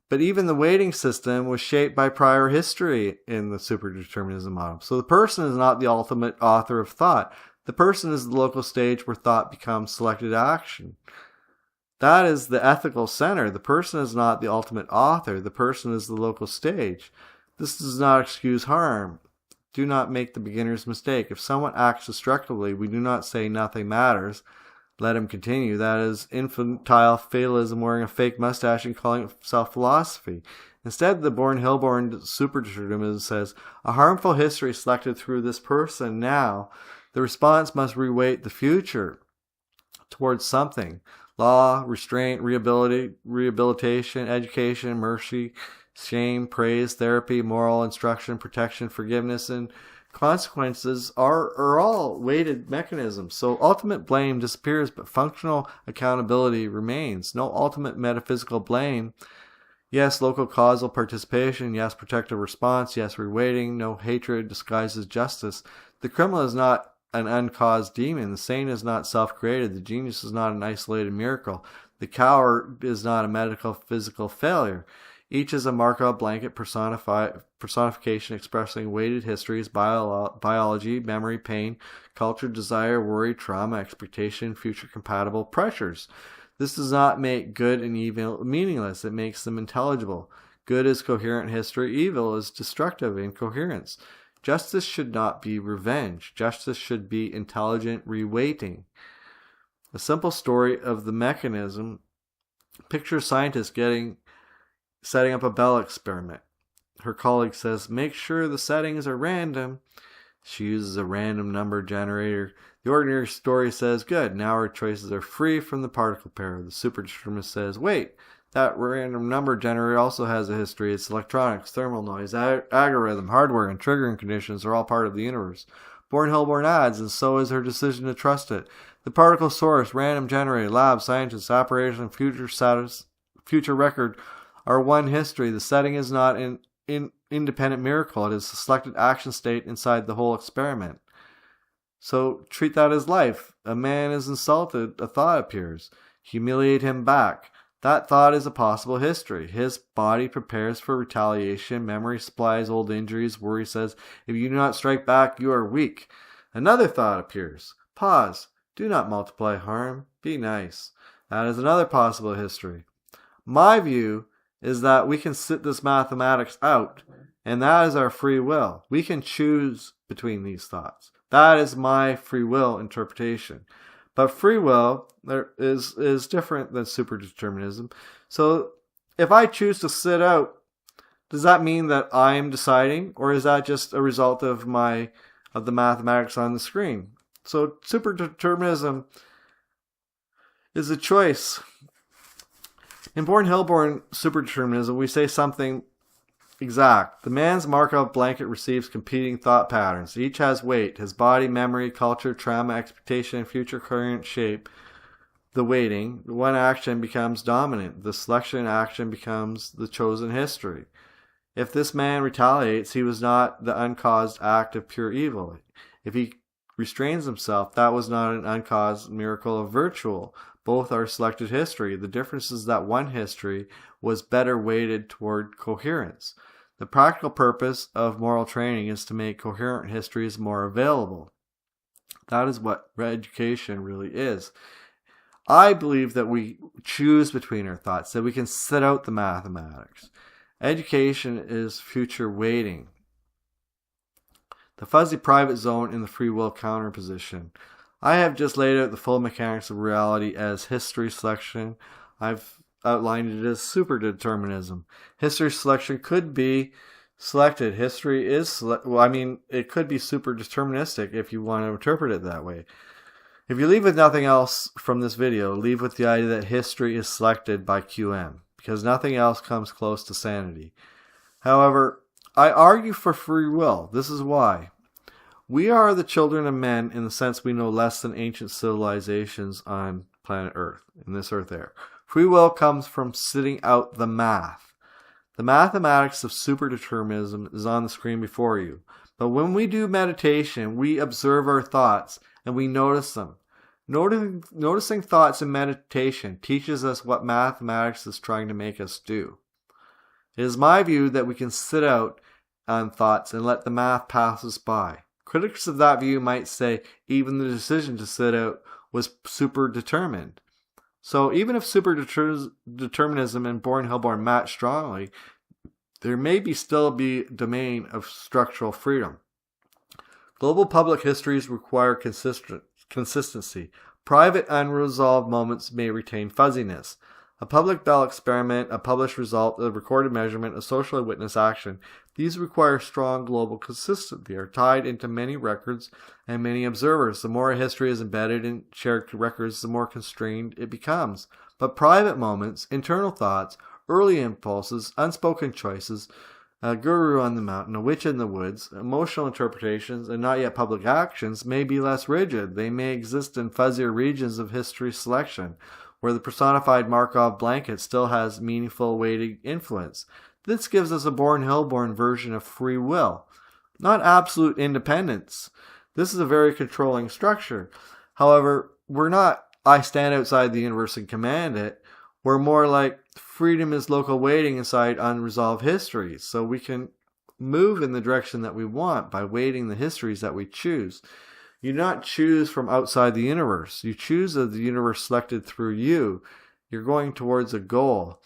But even the weighting system was shaped by prior history in the superdeterminism model. So the person is not the ultimate author of thought. The person is the local stage where thought becomes selected action. That is the ethical center. The person is not the ultimate author. The person is the local stage. This does not excuse harm. Do not make the beginner's mistake. If someone acts destructively, we do not say nothing matters. Let him continue. That is infantile fatalism, wearing a fake mustache and calling himself philosophy. Instead, the Hillborn superdeterminism says, a harmful history selected through this person now. The response must reweight the future towards something. Law, restraint, rehabilitation, education, mercy, shame, praise, therapy, moral instruction, protection, forgiveness, and consequences are all weighted mechanisms. So ultimate blame disappears, but functional accountability remains. No ultimate metaphysical blame. Yes, local causal participation. Yes, protective response. Yes, reweighting. No hatred disguises justice. The criminal is not an uncaused demon. The saint is not self-created. The genius is not an isolated miracle. The coward is not a medical physical failure. Each is a Markov blanket personification expressing weighted histories, biology, memory, pain, culture, desire, worry, trauma, expectation, future compatible pressures. This does not make good and evil meaningless. It makes them intelligible. Good is coherent history. Evil is destructive incoherence. Justice should not be revenge. Justice should be intelligent reweighting. A simple story of the mechanism. Picture a scientist setting up a Bell experiment. Her colleague says, make sure the settings are random. She uses a random number generator. The ordinary story says, good, now our choices are free from the particle pair. The superdeterminist says, wait, that random number generator also has a history. Its electronics, thermal noise, algorithm, hardware, and triggering conditions are all part of the universe. Hillborn adds, and so is her decision to trust it. The particle source, random generator, lab, scientist, operation, future record are one history. The setting is not an independent miracle. It is a selected action state inside the whole experiment. So treat that as life. A man is insulted, a thought appears. Humiliate him back. That thought is a possible history. His body prepares for retaliation. Memory supplies old injuries. Worry says, if you do not strike back, you are weak. Another thought appears. Pause. Do not multiply harm. Be nice. That is another possible history. My view is that we can sit this mathematics out, and that is our free will. We can choose between these thoughts. That is my free will interpretation. But free will is different than superdeterminism. So if I choose to sit out, does that mean that I am deciding, or is that just a result of the mathematics on the screen? So superdeterminism is a choice. In Hillborn superdeterminism, we say something exact. The man's Markov blanket receives competing thought patterns. Each has weight. His body, memory, culture, trauma, expectation, and future current shape the weighting. One action becomes dominant. The selection action becomes the chosen history. If this man retaliates, he was not the uncaused act of pure evil. If he restrains himself, that was not an uncaused miracle of virtual. Both are selected history. The difference is that one history was better weighted toward coherence. The practical purpose of moral training is to make coherent histories more available. That is what education really is. I believe that we choose between our thoughts, that we can sit out the mathematics. Education is future weighting. The fuzzy private zone in the free will counterposition. I have just laid out the full mechanics of reality as history selection. I've outlined it as superdeterminism. History selection could be selected. History is it could be superdeterministic if you want to interpret it that way. If you leave with nothing else from this video, leave with the idea that history is selected by QM, because nothing else comes close to sanity. However, I argue for free will. This is why. We are the children of men in the sense we know less than ancient civilizations on planet Earth, in this Earth era. Free will comes from sitting out the math. The mathematics of superdeterminism is on the screen before you. But when we do meditation, we observe our thoughts and we notice them. Noticing thoughts in meditation teaches us what mathematics is trying to make us do. It is my view that we can sit out on thoughts and let the math pass us by. Critics of that view might say even the decision to sit out was superdetermined. So even if superdeterminism and Bohr-Hilborn match strongly, there may still be a domain of structural freedom. Global public histories require consistency. Private unresolved moments may retain fuzziness. A public Bell experiment, a published result, a recorded measurement, a socially witnessed action. These require strong global consistency. They are tied into many records and many observers. The more a history is embedded in shared records, the more constrained it becomes. But private moments, internal thoughts, early impulses, unspoken choices, a guru on the mountain, a witch in the woods, emotional interpretations, and not yet public actions may be less rigid. They may exist in fuzzier regions of history selection, where the personified Markov blanket still has meaningful weighted influence. This gives us a Bohr-Hilborn version of free will, not absolute independence. This is a very controlling structure. However, we're not, I stand outside the universe and command it. We're more like freedom is local weighting inside unresolved histories. So we can move in the direction that we want by weighting the histories that we choose. You do not choose from outside the universe. You choose of the universe selected through you. You're going towards a goal.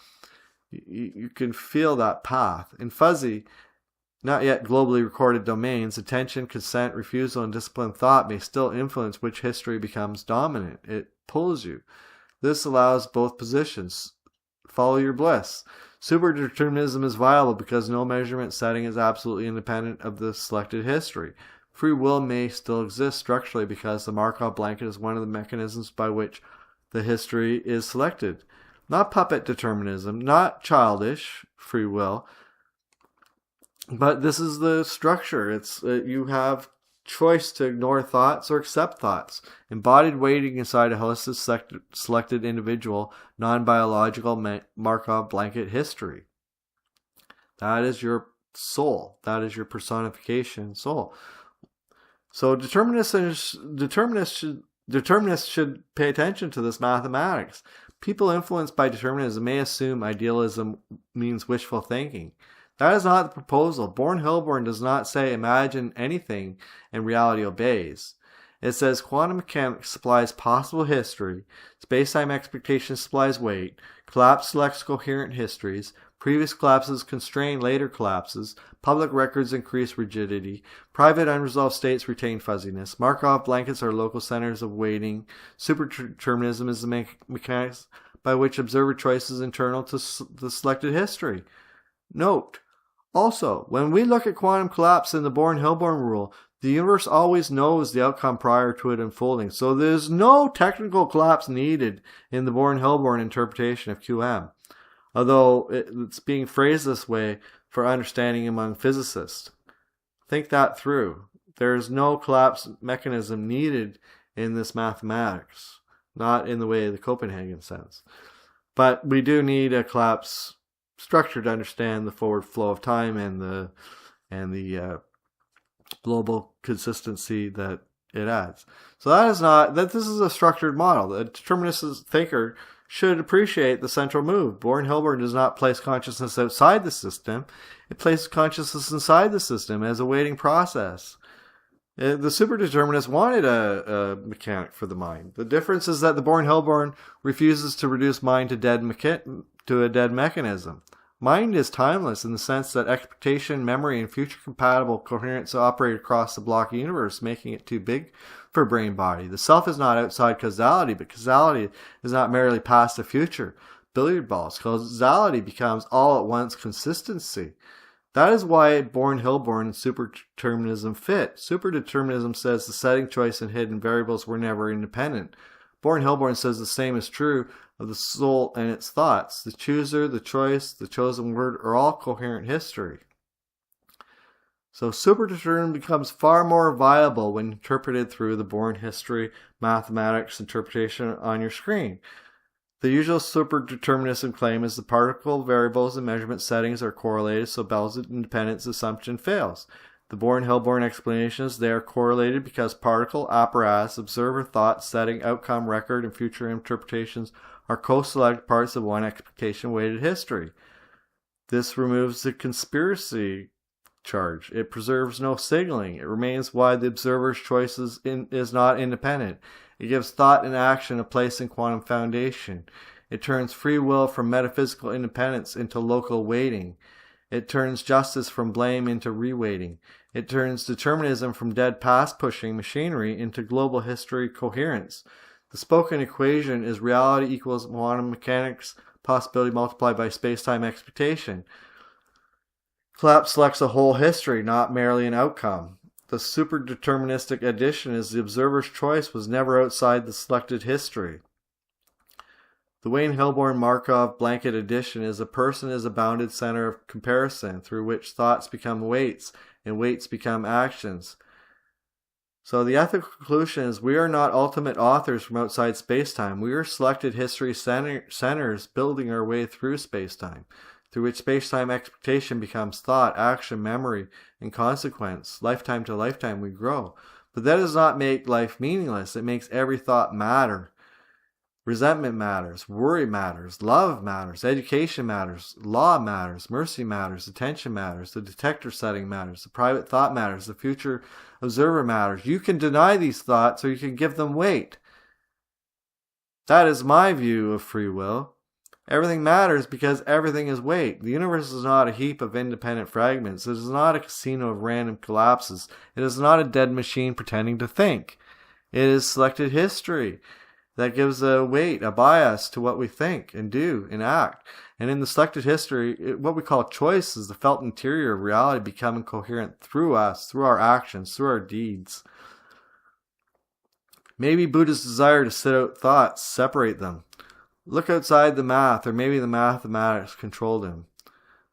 You can feel that path. In fuzzy, not yet globally recorded domains, attention, consent, refusal, and disciplined thought may still influence which history becomes dominant. It pulls you. This allows both positions. Follow your bliss. Superdeterminism is viable because no measurement setting is absolutely independent of the selected history. Free will may still exist structurally because the Markov blanket is one of the mechanisms by which the history is selected. Not puppet determinism, not childish free will, but this is the structure. It's you have choice to ignore thoughts or accept thoughts. Embodied weighting inside a holistic selected individual, non-biological Markov blanket history. That is your soul. That is your personification soul. So determinists should pay attention to this mathematics. People influenced by determinism may assume idealism means wishful thinking. That is not the proposal. Bohr-Hilborn does not say imagine anything and reality obeys. It says quantum mechanics supplies possible history, space-time expectation supplies weight, collapse selects coherent histories, previous collapses constrain later collapses, public records increase rigidity, private unresolved states retain fuzziness, Markov blankets are local centers of weighting, superdeterminism is the mechanics by which observer choice is internal to the selected history. Note, also, when we look at quantum collapse in the Bohr-Hilborn rule, the universe always knows the outcome prior to it unfolding, so there's no technical collapse needed in the Bohr-Hilborn interpretation of QM. Although it's being phrased this way for understanding among physicists. Think that through. There's no collapse mechanism needed in this mathematics, not in the way of the Copenhagen sense. But we do need a collapse structure to understand the forward flow of time and the global consistency that it adds. So this is a structured model. The determinist thinker should appreciate the central move. Bohr-Hilborn does not place consciousness outside the system. It places consciousness inside the system as a waiting process. The superdeterminist wanted a mechanic for the mind. The difference is that the Bohr-Hilborn refuses to reduce mind to a dead mechanism. Mind is timeless in the sense that expectation, memory, and future compatible coherence operate across the blocky universe, making it too big for brain-body. The self is not outside causality, but causality is not merely past or future. Billiard balls. Causality becomes all at once consistency. That is why Bohr-Hilborn and superdeterminism fit. Superdeterminism says the setting, choice, and hidden variables were never independent. Bohr-Hilborn says the same is true of the soul and its thoughts. The chooser, the choice, the chosen word are all coherent history. So superdeterminism becomes far more viable when interpreted through the born history mathematics interpretation on your screen. The usual superdeterminism claim is the particle variables and measurement settings are correlated, so Bell's independence assumption fails. The Born-Hilborn explanation is they are correlated because particle, apparatus, observer thought, setting, outcome, record, and future interpretations are co-selected parts of one expectation-weighted history. This removes the conspiracy charge. It preserves no signaling. It remains why the observer's choice is not independent. It gives thought and action a place in quantum foundation. It turns free will from metaphysical independence into local weighting. It turns justice from blame into reweighting. It turns determinism from dead past-pushing machinery into global history coherence. The spoken equation is reality equals quantum mechanics possibility multiplied by space-time expectation. Collapse selects a whole history, not merely an outcome. The superdeterministic addition is the observer's choice was never outside the selected history. The Wayne-Hilborn-Markov blanket addition is a person is a bounded center of comparison through which thoughts become weights and weights become actions. So the ethical conclusion is we are not ultimate authors from outside spacetime. We are selected history centers building our way through spacetime, through which spacetime expectation becomes thought, action, memory, and consequence. Lifetime to lifetime we grow. But that does not make life meaningless. It makes every thought matter. Resentment matters, worry matters, love matters, education matters, law matters, mercy matters, attention matters, the detector setting matters, the private thought matters, the future observer matters. You can deny these thoughts or you can give them weight. That is my view of free will. Everything matters because everything is weight. The universe is not a heap of independent fragments. It is not a casino of random collapses. It is not a dead machine pretending to think. It is selected history that gives a weight, a bias to what we think and do and act. And in the selected history, what we call choice is the felt interior of reality becoming coherent through us, through our actions, through our deeds. Maybe Buddha's desire to sit out thoughts, separate them. Look outside the math, or maybe the mathematics controlled him.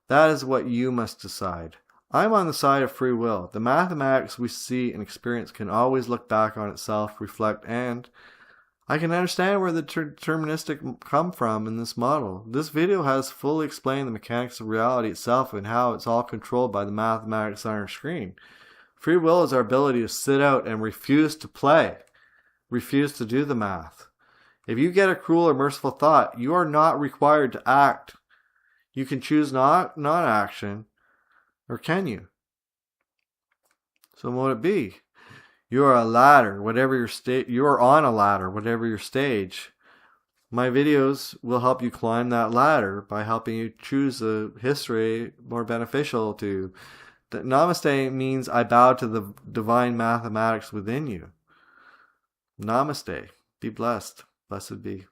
That is what you must decide. I'm on the side of free will. The mathematics we see and experience can always look back on itself, reflect, and I can understand where the deterministic come from in this model. This video has fully explained the mechanics of reality itself and how it's all controlled by the mathematics on our screen. Free will is our ability to sit out and refuse to play, refuse to do the math. If you get a cruel or merciful thought, you are not required to act. You can choose non-action, or can you? So what would it be? You are a ladder, whatever your state. You are on a ladder, whatever your stage. My videos will help you climb that ladder by helping you choose a history more beneficial to. Namaste means I bow to the divine mathematics within you. Namaste. Be blessed. Blessed be.